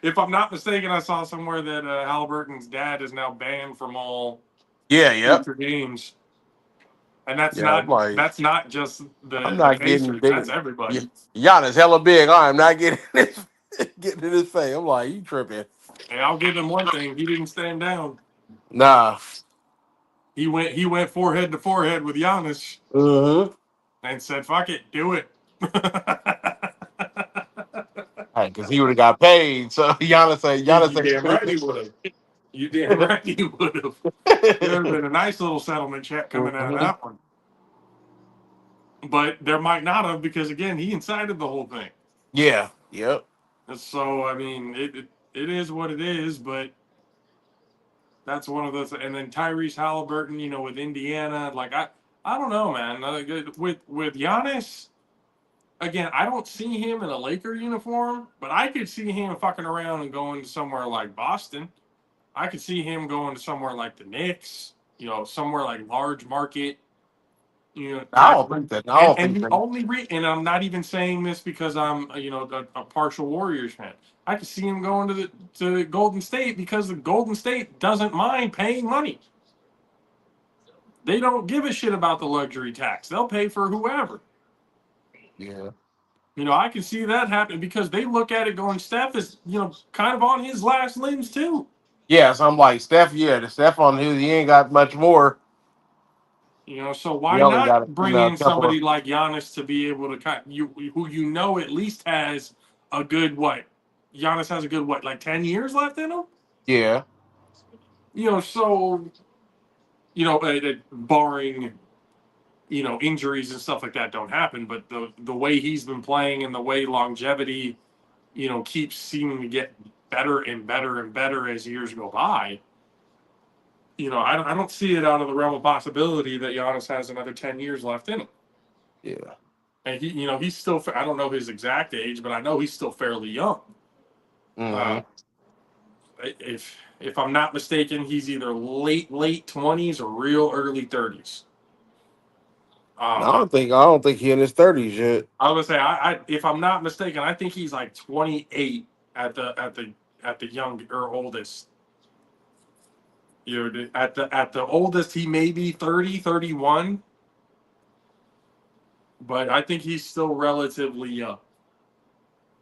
If I'm not mistaken, I saw somewhere that Halliburton's dad is now banned from all yep. future games, and that's Yeah, I'm like, not just I'm the not getting Pacers. That's everybody. Giannis hella big. I'm not getting this, getting in his face. I'm like, you tripping? And I'll give him one thing: he didn't stand down. Nah. He went forehead to forehead with Giannis Mm-hmm. and said, "Fuck it, do it." Because he would have got paid. So Giannis said, You damn right he would have. You damn right he would have. There would have been a nice little settlement check coming out of that one. But there might not have because, again, he incited the whole thing. Yeah. Yep. So, I mean, it is what it is, but that's one of those. And then Tyrese Halliburton, with Indiana, like, I don't know, man. With Giannis, again, I don't see him in a Laker uniform, but I could see him fucking around and going to somewhere like Boston. I could see him going to somewhere like the Knicks, somewhere like large market. I don't think that. I don't And think the that. only and I'm not even saying this because I'm a partial Warriors fan. I could see him going to Golden State because the Golden State doesn't mind paying money. They don't give a shit about the luxury tax. They'll pay for whoever. Yeah. I can see that happen because they look at it going, Steph is, kind of on his last limbs too. Yeah, so I'm like, Steph, the Steph on who he ain't got much more. So He why only not got bring in a couple of, somebody like Giannis to be able to who at least has a good what? Giannis has a good what, like 10 years left in him? yeah. So barring injuries and stuff like that don't happen, but the way he's been playing and the way longevity keeps seeming to get better and better and better as years go by. I don't see it out of the realm of possibility that Giannis has another 10 years left in him. Yeah. And he's still, I don't know his exact age, but I know he's still fairly young. Mm-hmm. If I'm not mistaken, he's either late 20s or real early 30s. I don't think he in his 30s yet. I was gonna say, if I'm not mistaken, I think he's like 28 at the young or oldest. At the oldest, he may be 30, 31. But I think he's still relatively young.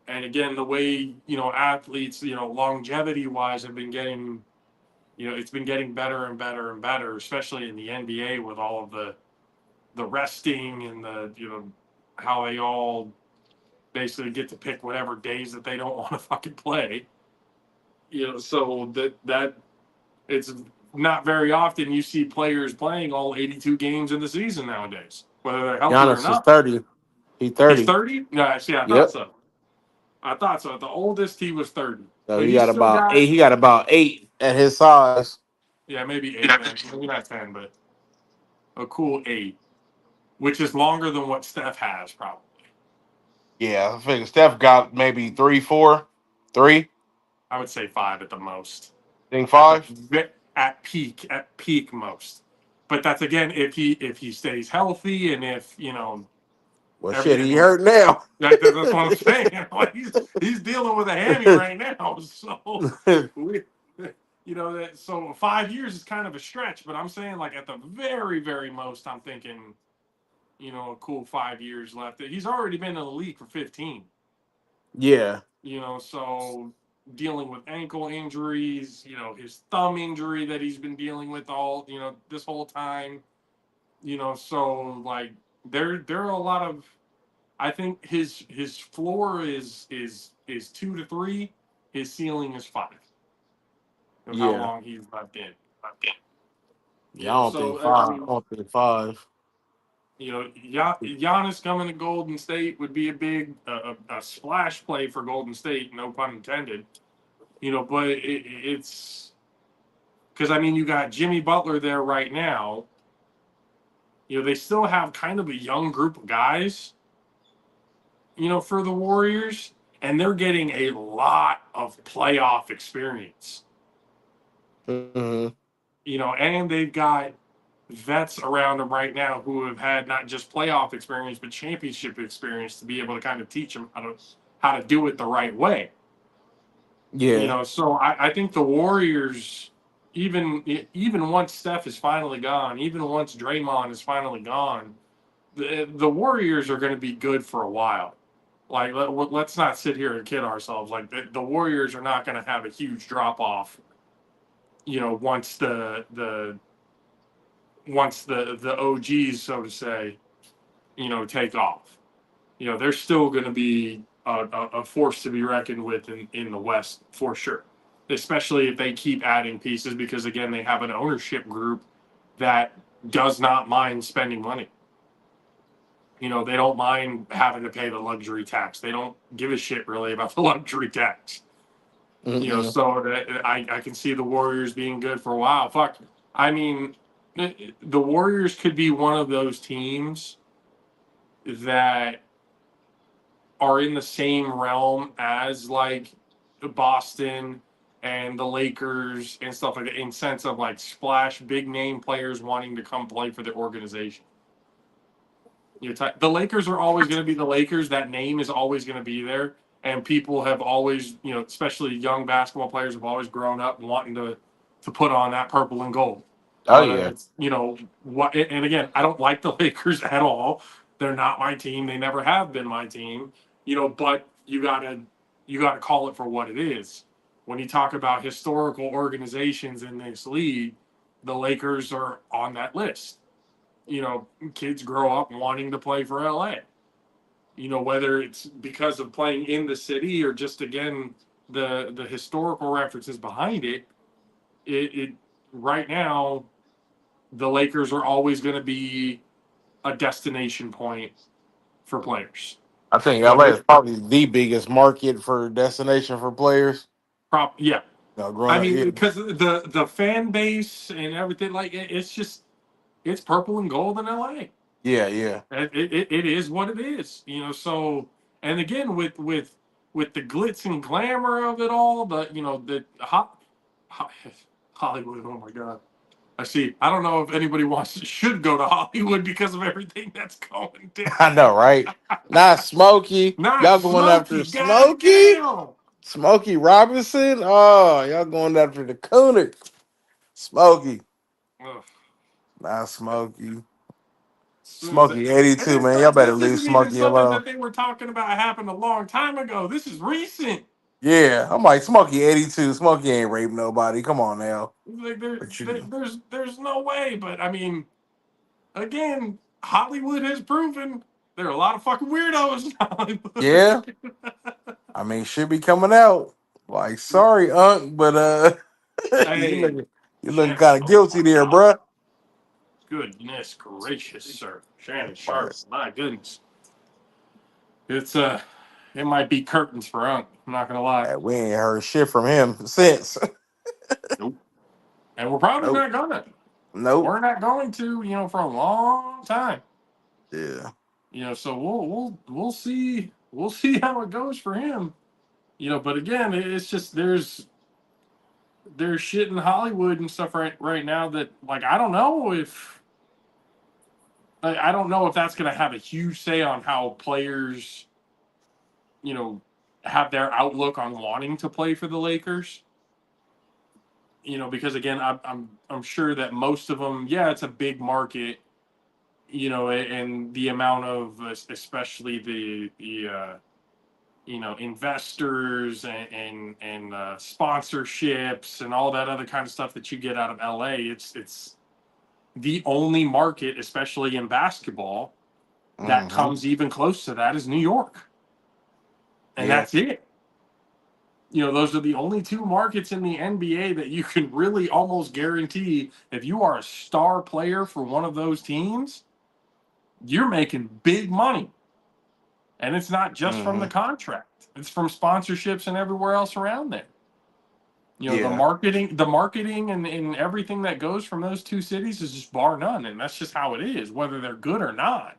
And again, the way, athletes, longevity wise have been getting, it's been getting better and better and better, especially in the NBA with all of the resting and how they all basically get to pick whatever days that they don't want to fucking play. So that it's not very often you see players playing all 82 games in the season nowadays, whether they're healthy or Giannis is not. 30. He's He's 30. 30? No, actually, I Yep. thought so. The oldest he was 30. So But he he's got still about got 8. He got about 8 at his size. yeah, maybe 8 then. Maybe not 10, but a cool 8, which is longer than what Steph has probably. Yeah, I think Steph got maybe 3, 4, 3. I would say 5 at the most. Think At the 5. at peak most. But that's again if he stays healthy and if Well, shit, he everything. hurt now. That's what I'm saying. Like he's dealing with a hammy right now, so we, that. So 5 years is kind of a stretch, but I'm saying like at the very very most, I'm thinking a cool 5 years left. He's already been in the league for 15. Yeah, So dealing with ankle injuries, his thumb injury that he's been dealing with all this whole time. So like there are a lot of. I think his floor is 2 to 3. His ceiling is 5. Of how yeah, long he's left in. yeah. I don't think So I 5. I mean, don't think 5. Giannis coming to Golden State would be a big a splash play for Golden State, no pun intended. But it's because I mean you got Jimmy Butler there right now. They still have kind of a young group of guys. For the Warriors, and they're getting a lot of playoff experience. Mm-hmm. And they've got vets around them right now who have had not just playoff experience but championship experience to be able to kind of teach them how to do it the right way. Yeah, So I think the Warriors, even once Steph is finally gone, even once Draymond is finally gone, the Warriors are going to be good for a while. Like let's not sit here and kid ourselves. Like the Warriors are not going to have a huge drop off. Once the OGs, so to say, take off. They're still going to be a force to be reckoned with in the West for sure. Especially if they keep adding pieces, because again, they have an ownership group that does not mind spending money. They don't mind having to pay the luxury tax. They don't give a shit really about the luxury tax. mm-mm. So that I can see the Warriors being good for a while. Fuck. I mean, the Warriors could be one of those teams that are in the same realm as like Boston and the Lakers and stuff like that, in sense of like splash big name players wanting to come play for the organization. The Lakers are always going to be the Lakers. That name is always going to be there, and people have always, especially young basketball players, have always grown up wanting to put on that purple and gold. Oh Whether yeah, it's what, and again, I don't like the Lakers at all. They're not my team. They never have been my team. But you gotta call it for what it is. When you talk about historical organizations in this league, the Lakers are on that list. Kids grow up wanting to play for LA. Whether it's because of playing in the city or just again the historical references behind it. It right now the Lakers are always going to be a destination point for players. I think LA Whether is probably the biggest market for destination for players. yeah, Growing I up, mean yeah, because the fan base and everything like it's just it's purple and gold in LA. yeah, yeah. It is what it is, So, and again, with the glitz and glamour of it all, the Hollywood. Oh my God, I see. I don't know if anybody should go to Hollywood because of everything that's going down. I know, right? Not Smokey. Not Y'all going after Smokey, Smokey? goddamn. Smokey Robinson? Oh, y'all going after the Cooner. Smokey. Ugh. Not Smokey. Soon as Smokey 82, man. Y'all better this leave isn't even Smokey something alone. that they were talking about happened a long time ago. This is recent. Yeah, I'm like, Smokey 82. Smokey ain't raped nobody. Come on now. Like What you there's no way. But I mean, again, Hollywood has proven there are a lot of fucking weirdos in Hollywood. Yeah, I mean, shit be coming out. Like, sorry, Unc, but you Hey, looking Shannon, kind of oh guilty my there, God. bruh. Goodness gracious, sir. Shannon Right. Sharp, my goodness. It's it might be curtains for Unc. I'm not gonna lie. Hey, we ain't heard shit from him since. Nope. And we're probably Nope. not gonna. Nope. We're not going to, for a long time. Yeah. So we'll see. we'll see how it goes for him. But again, it's just there's shit in Hollywood and stuff right now that like I don't know if that's going to have a huge say on how players have their outlook on wanting to play for the Lakers. Because again, I'm sure that most of them, yeah, it's a big market, and the amount of especially the investors and sponsorships and all that other kind of stuff that you get out of LA. It's the only market, especially in basketball, that comes even close to that is New York, and that's it. Those are the only two markets in the NBA that you can really almost guarantee if you are a star player for one of those teams, you're making big money. And it's not just from the contract. It's from sponsorships and everywhere else around there. The marketing and everything that goes from those two cities is just bar none. And that's just how it is, whether they're good or not.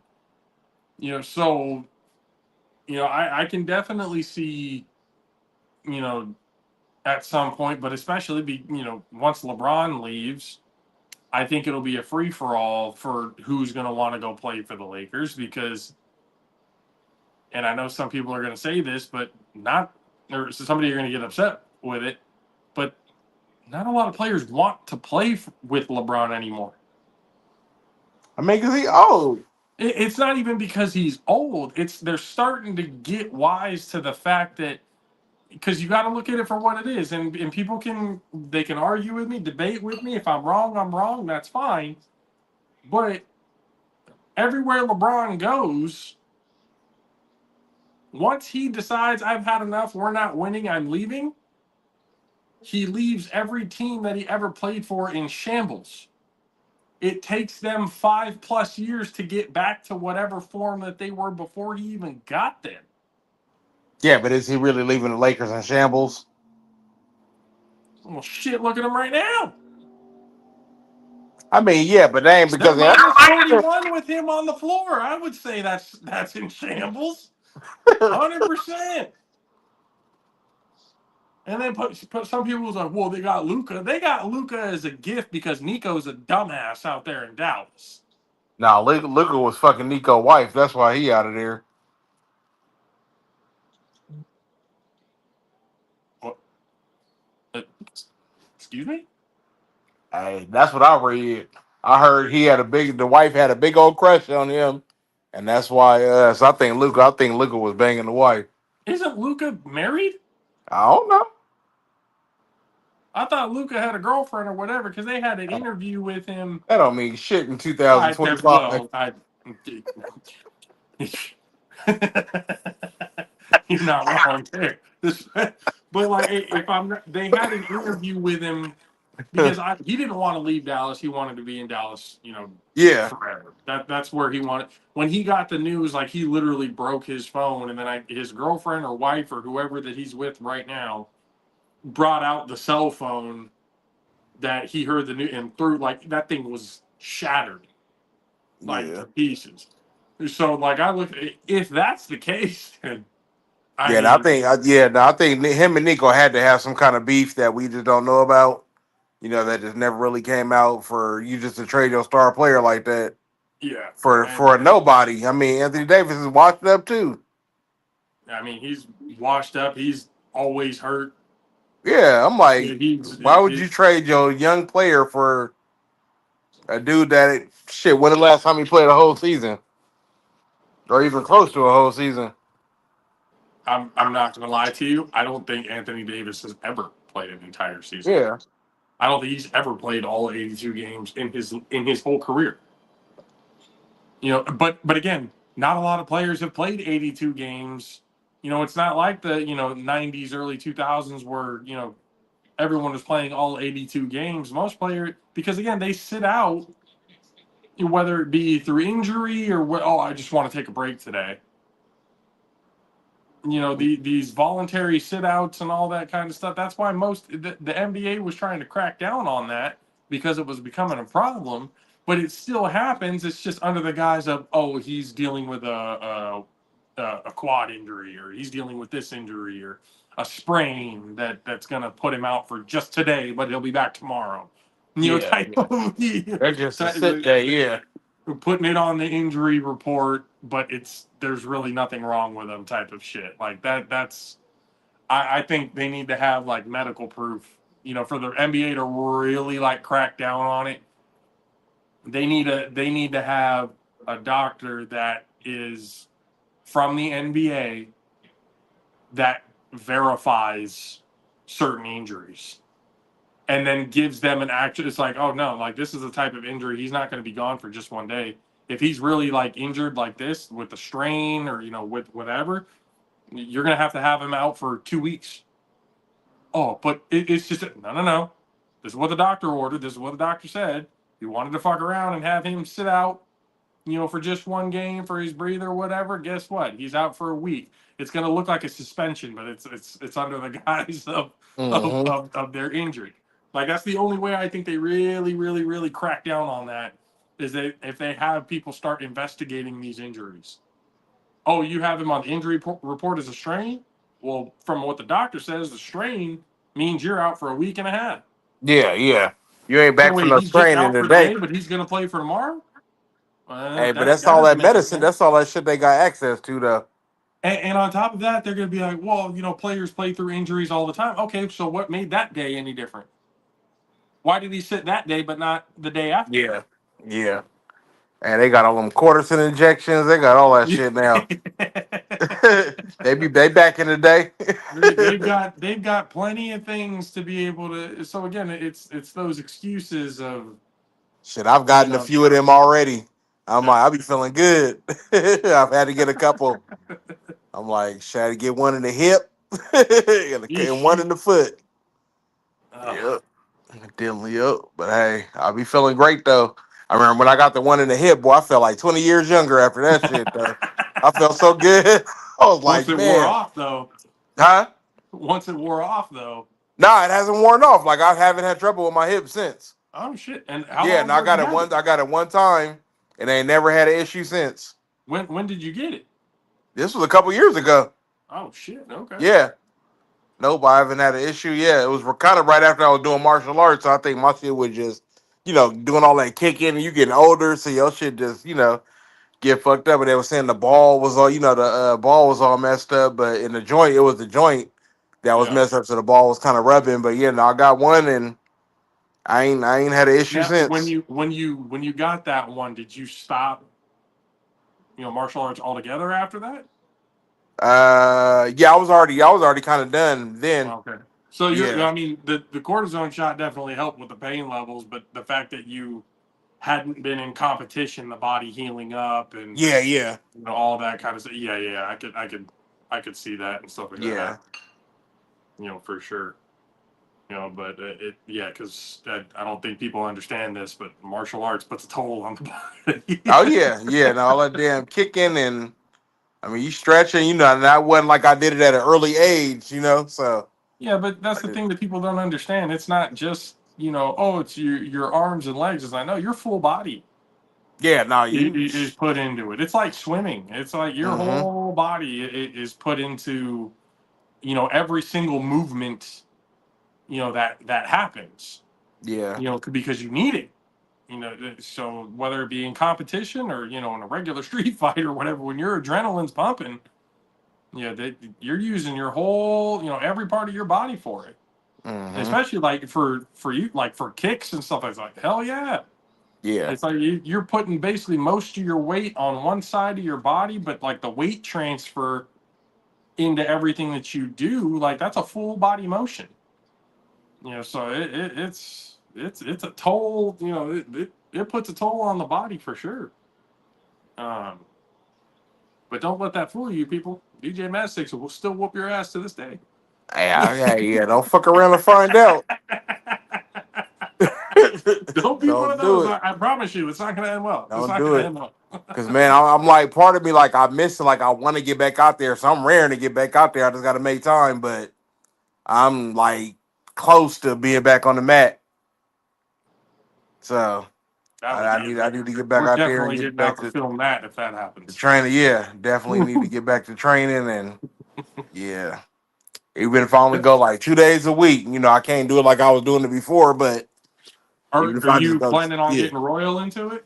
So, I can definitely see, at some point, but especially once LeBron leaves, I think it'll be a free for all for who's going to want to go play for the Lakers because, and I know some people are going to say this, but or somebody are going to get upset with it, but not a lot of players want to play with LeBron anymore. I mean, because he's old. It's not even because he's old. They're starting to get wise to the fact that, because you got to look at it for what it is, and people can argue with me, debate with me. If I'm wrong, I'm wrong. That's fine. But everywhere LeBron goes, once he decides I've had enough, we're not winning, I'm leaving, he leaves every team that he ever played for in shambles. It takes them 5+ years to get back to whatever form that they were before he even got there. Yeah, but is he really leaving the Lakers in shambles? Well, shit, look at him right now. I mean, yeah, but that ain't because They're -41 with him on the floor. I would say that's in shambles. 100%. And then put some people was like, well, they got Luka. They got Luka as a gift because Nico's a dumbass out there in Dallas. No, Luka was fucking Nico's wife. That's why he out of there. What? Excuse me? Hey, that's what I read. I heard the wife had a big old crush on him, and that's why. So I think Luka was banging the wife. Isn't Luka married? I don't know. I thought Luka had a girlfriend or whatever because they had an interview with him. That don't mean shit in 2025. You're not wrong there. But like, if they had an interview with him because he didn't want to leave Dallas. He wanted to be in Dallas, Yeah. forever. That's where he wanted. When he got the news, like he literally broke his phone, and then his girlfriend or wife or whoever that he's with right now brought out the cell phone that he heard the news and threw, like that thing was shattered, to pieces. So like I look, if that's the case, then I think him and Nico had to have some kind of beef that we just don't know about. That just never really came out for you just to trade your star player like that. Yeah. For a nobody. I mean, Anthony Davis is washed up too. I mean, he's washed up. He's always hurt. Yeah, I'm like, why would you trade your young player for a dude that shit? When the last time he played a whole season, or even close to a whole season? I'm not gonna lie to you. I don't think Anthony Davis has ever played an entire season. Yeah, I don't think he's ever played all 82 games in his whole career. But again, not a lot of players have played 82 games. It's not like the 90s, early 2000s where everyone was playing all 82 games. Most players, because again, they sit out, whether it be through injury or I just want to take a break today. These voluntary sit outs and all that kind of stuff. That's why the NBA was trying to crack down on that because it was becoming a problem. But it still happens. It's just under the guise of, he's dealing with a a quad injury, or he's dealing with this injury, or a sprain that's going to put him out for just today, but he'll be back tomorrow. Yeah, Type of that's just a sit day. Yeah, putting it on the injury report, but there's really nothing wrong with him. Type of shit like that. I think they need to have like medical proof. For the NBA to really like crack down on it, they need to have a doctor that is from the NBA that verifies certain injuries and then gives them an action. It's like, oh no, like this is the type of injury. He's not going to be gone for just one day. If he's really like injured like this with the strain or, with whatever, you're going to have him out for 2 weeks. Oh, but it's just, no. This is what the doctor ordered. This is what the doctor said. You wanted to fuck around and have him sit out, for just one game for his breather or whatever. Guess what? He's out for a week. It's going to look like a suspension, but it's under the guise of mm-hmm. of their injury. Like that's the only way I think they really, really, really crack down on that is that if they have people start investigating these injuries. Oh, you have him on the injury report as a strain? Well, from what the doctor says, the strain means you're out for a week and a half. Yeah. You ain't So back from wait, no he's just training out for today. today, but he's going to play for tomorrow? Hey, but That's that's got all to that make medicine. sense. That's all that shit they got access to, though. And on top of that, they're going to be like, well, players play through injuries all the time. Okay, so what made that day any different? Why did he sit that day but not the day after? Yeah. And they got all them cortisone injections. They got all that shit now. they back in the day. they've got plenty of things to be able to. So again, it's those excuses of Shit, I've you gotten a know. few of them already. I'm like, I'll be feeling good. I've had to get a couple. I'm like, should I get one in the hip and one in the foot? Yep. Yep. But hey, I'll be feeling great though. I remember when I got the one in the hip, boy, I felt like 20 years younger after that shit though. I felt so good. I was Once like, it wore man. off, though. Huh? Once it wore off, though. Nah, it hasn't worn off. Like I haven't had trouble with my hip since. Oh shit! And how Yeah, long and I ago did got you it have one. it? I got it one time, and I ain't never had an issue since. When did you get it? This was a couple years ago. Oh shit! Okay. Yeah. Nope, I haven't had an issue. Yeah, it was kind of right after I was doing martial arts. So I think my shit was just, doing all that kicking, and you getting older, so your shit just, get fucked up. And they were saying the ball was all, the ball was all messed up, but in the joint, it was the joint that was Yeah. messed up, so the ball was kind of rubbing. But yeah, no, I got one, and I ain't had an issue Now, when since. you got that one, did you stop, martial arts altogether after that? Yeah, I was already kind of done then. Okay. So Yeah, I mean, the cortisone shot definitely helped with the pain levels, but the fact that you hadn't been in competition, the body healing up, and yeah, all that kind of stuff. Yeah. I could see that and stuff like that. yeah. For sure. But because I don't think people understand this, but martial arts puts a toll on the body. Oh yeah. And all that damn kicking and I mean you stretching, and that wasn't like I did it at an early age, So Yeah, but that's the thing that people don't understand. It's not just oh, it's your arms and legs. It's like no, your full body yeah, no, you. is put into it. It's like swimming. It's like your Mm-hmm. whole body is put into every single movement that happens. Yeah, Because you need it. So whether it be in competition or in a regular street fight or whatever, when your adrenaline's pumping, that you're using your whole, every part of your body for it. And mm-hmm. especially like for you, like for kicks and stuff. It's like hell yeah. Yeah, It's like you're putting basically most of your weight on one side of your body, but like the weight transfer into everything that you do, like that's a full body motion. So it's a toll. It puts a toll on the body for sure. Um, but don't let that fool you, people. DJ Mad Six will still whoop your ass to this day. yeah. Don't fuck around and find out. Don't be one of Don't those. do it. I promise you, it's not going to end well. It's Don't not do going to it. end well. Cause man, I'm like part of me like I miss it. Like I want to get back out there, so I'm raring to get back out there. I just got to make time, but I'm like close to being back on the mat. So I need to get back We're out there and definitely get getting back out to to film that if that the happens. training. Yeah, definitely need to get back to training and yeah. Even if I only go like 2 days a week, I can't do it like I was doing it before, but even if Are I just you go, planning on yeah. getting Royal into it?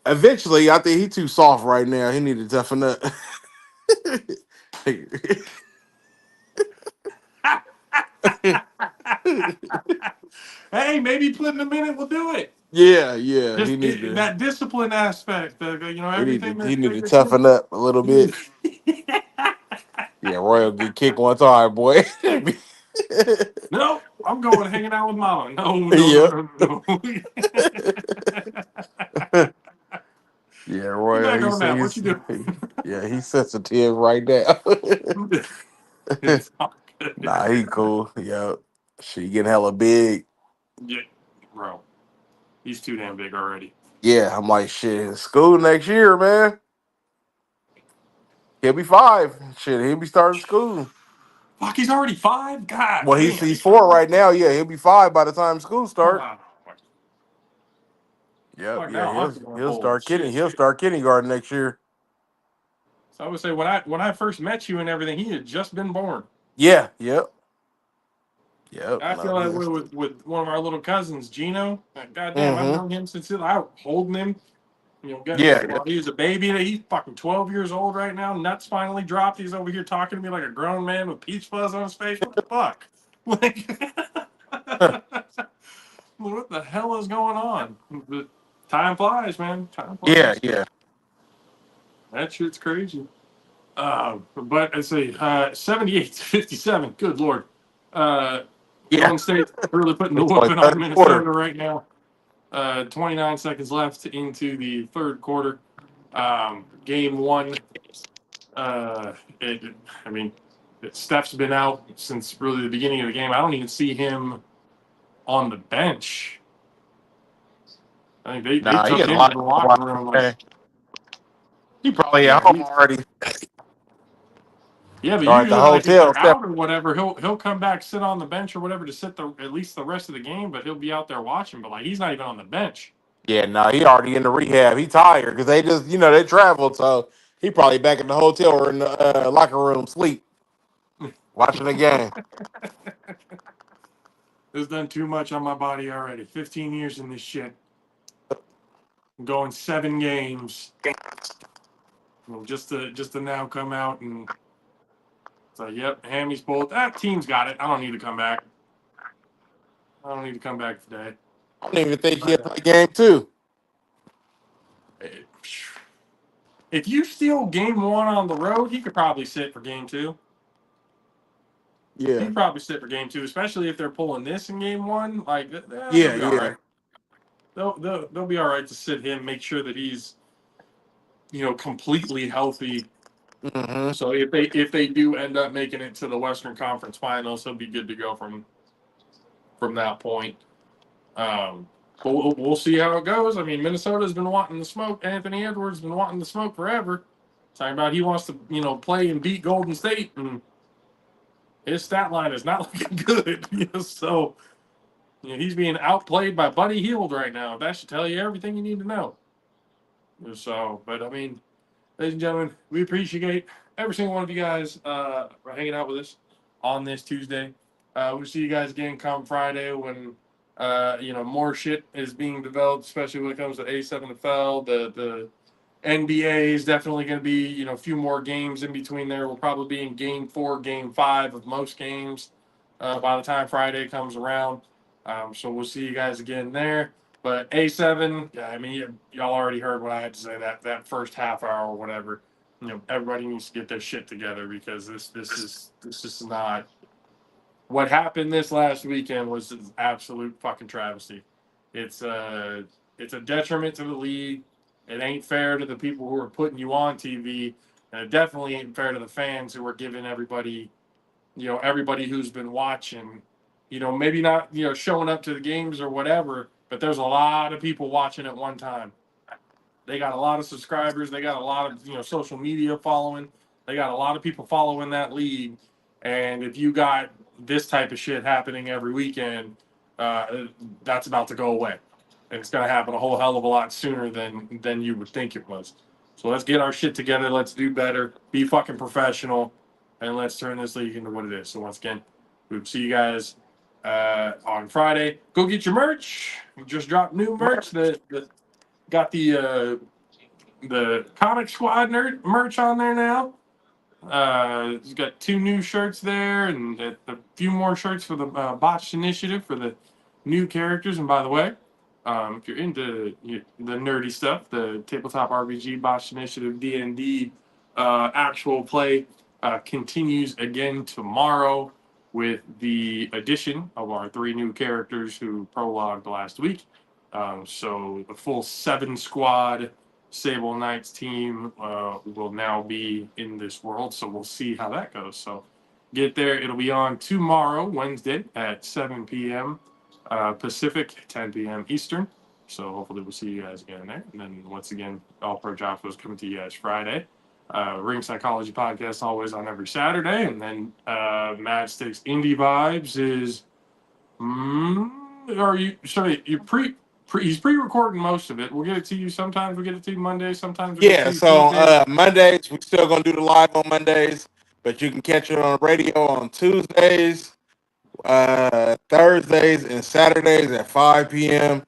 Eventually, I think he's too soft right now. He need to toughen up. Hey, maybe putting him in it will do it. Yeah, yeah. Just that discipline aspect, everything He need to that toughen up a little bit. you Yeah, Royal get kicked one time, boy. No, I'm going hanging out with mama. No, no, no, Yep. no, no. Yeah, Get Royal. back on that. What you doing? He's sensitive right now. It's all good. Nah, he cool. Yep. She getting hella big. Yeah, bro. He's too damn big already. Yeah, I'm like, shit, school next year, man. He'll be 5. Shit, he'll be starting school. Fuck, he's already 5? God Well, damn. he's 4 right now. Yeah, he'll be 5 by the time school start. Wow. Yep, Fuck, yeah, now I'm going, he'll holy start shit. kindergarten next year. So I would say when I first met you and everything, he had just been born. Yeah, yep. I No, feel that way with one of our little cousins, Gino. Goddamn, I've mm-hmm. known him since I was holding him. Yeah, While he was a baby. He's fucking 12 years old right now. Nuts finally dropped. He's over here talking to me like a grown man with peach fuzz on his face. What the fuck? What the hell is going on? But time flies, man. Time yeah, flies. yeah. That shit's crazy. But I say 78-57. Good lord. Uh, Yeah. Golden State really putting the It's like whooping on third quarter. Minnesota right now. 29 seconds left into the third quarter. Game one. Uh, it, I mean, Steph's been out since really the beginning of the game. I don't even see him on the bench. I think they Nah, he took had a him to lot the of locker room. Like, he probably at yeah, home already. yeah, but Or at the usually, like if hotel. they're out or whatever, he'll come back, sit on the bench or whatever to sit at least the rest of the game. But he'll be out there watching. But like he's not even on the bench. Yeah, nah, he already in the rehab. He tired because they just, they traveled. So he probably back in the hotel or in the locker room, sleep, watching the game. It's done too much on my body already. 15 years in this shit. I'm going 7 games. Just to now come out and it's like, yep, Hammy's pulled. That team's got it. I don't need to come back. I don't need to come back today. I don't even think he'll But play game 2. if you steal game 1 on the road, he could probably sit for game 2. Yeah, He'd probably sit for game 2, especially if they're pulling this in game 1. Like, they'll yeah, be all yeah. right. They'll be all right to sit him, make sure that he's completely healthy. Mm-hmm. So if they do end up making it to the Western Conference Finals, he'll be good to go from that point. But we'll see how it goes. I mean, Minnesota's been wanting to smoke. Anthony Edwards has been wanting to smoke forever. Talking about he wants to play and beat Golden State, and his stat line is not looking good. So he's being outplayed by Buddy Hield right now. That should tell you everything you need to know. So, but I mean, ladies and gentlemen, we appreciate every single one of you guys for hanging out with us on this Tuesday. We'll see you guys again come Friday when more shit is being developed, especially when it comes to A7FL. The NBA is definitely going to be a few more games in between there. We'll probably be in Game 4, Game 5 of most games by the time Friday comes around. So we'll see you guys again there. But A7, yeah, I mean, y'all already heard what I had to say. That first half hour or whatever, everybody needs to get their shit together because this is not what happened this last weekend was an absolute fucking travesty. It's a detriment to the league. It ain't fair to the people who are putting you on TV, and it definitely ain't fair to the fans who are giving everybody, everybody who's been watching, maybe not, showing up to the games or whatever, but there's a lot of people watching at one time. They got a lot of subscribers. They got a lot of, social media following. They got a lot of people following that league. And if you got this type of shit happening every weekend, that's about to go away. and it's going to happen a whole hell of a lot sooner than you would think it was. So let's get our shit together. Let's do better. Be fucking professional, and let's turn this league into what it is. So once again, we'll see you guys on Friday. Go get your merch. We just dropped new merch. Got the Comic Squad nerd merch on there now. He's got 2 new shirts there, and a few more shirts for the Botched Initiative for the new characters. And by the way, if you're into the nerdy stuff, the tabletop RPG Botched Initiative D&D actual play continues again tomorrow with the addition of our 3 new characters who prologued last week. So the full 7 squad Sable Knights team will now be in this world, so we'll see how that goes. So get there. It'll be on tomorrow, Wednesday, at 7 p.m. Pacific, 10 p.m. Eastern. So hopefully we'll see you guys again there. And then once again, All Pro JAFFOs coming to you guys Friday. Ring Psychology Podcast always on every Saturday. And then Mad Sticks Indie Vibes is... he's pre-recording most of it. We'll get it to you sometimes. We get it to you Monday. Sometimes we get it to you Tuesday. Mondays, we still going to do the live on Mondays, but you can catch it on radio on Tuesdays, Thursdays, and Saturdays at 5 p.m.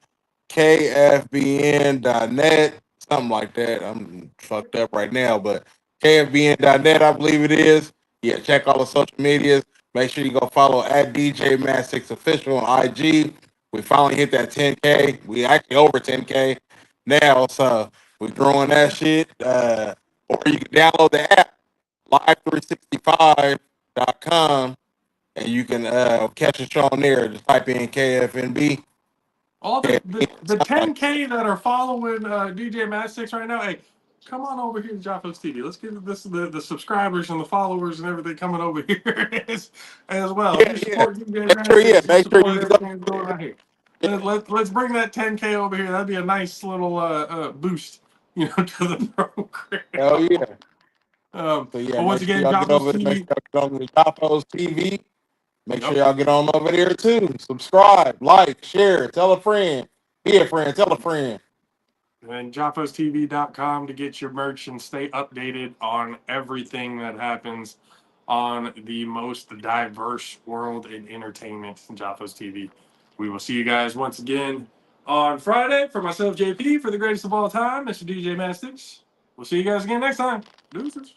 KFBN.net, something like that. I'm fucked up right now, but KFBN.net, I believe it is. Yeah, check all the social medias. Make sure you go follow at DJ Mad 6 Official on IG. We finally hit that 10K. We actually over 10K now, so we're growing that shit. Or you can download the app, live365.com, and you can catch the show on there. Just type in KFNB. All the 10K that are following DJ Mad 6 right now, hey, come on over here to JAFFOs TV. Let's get the subscribers and the followers and everything coming over here as well. Yeah, You support DJ Mad 6, make sure you everything that's going on here. Let's bring that 10K over here. That'd be a nice little boost, to the program. Hell yeah. But So once again, y'all get over JAFFOs there, TV. make sure y'all get on the JAFFOs TV. Make sure y'all get on over there too. Subscribe, like, share, tell a friend. Be a friend, tell a friend. And JAFFOSTV.com to get your merch and stay updated on everything that happens on the most diverse world in entertainment, JAFFOS TV. We will see you guys once again on Friday. For myself, JP, for the greatest of all time, Mr. DJ Mastix. We'll see you guys again next time. Deuces.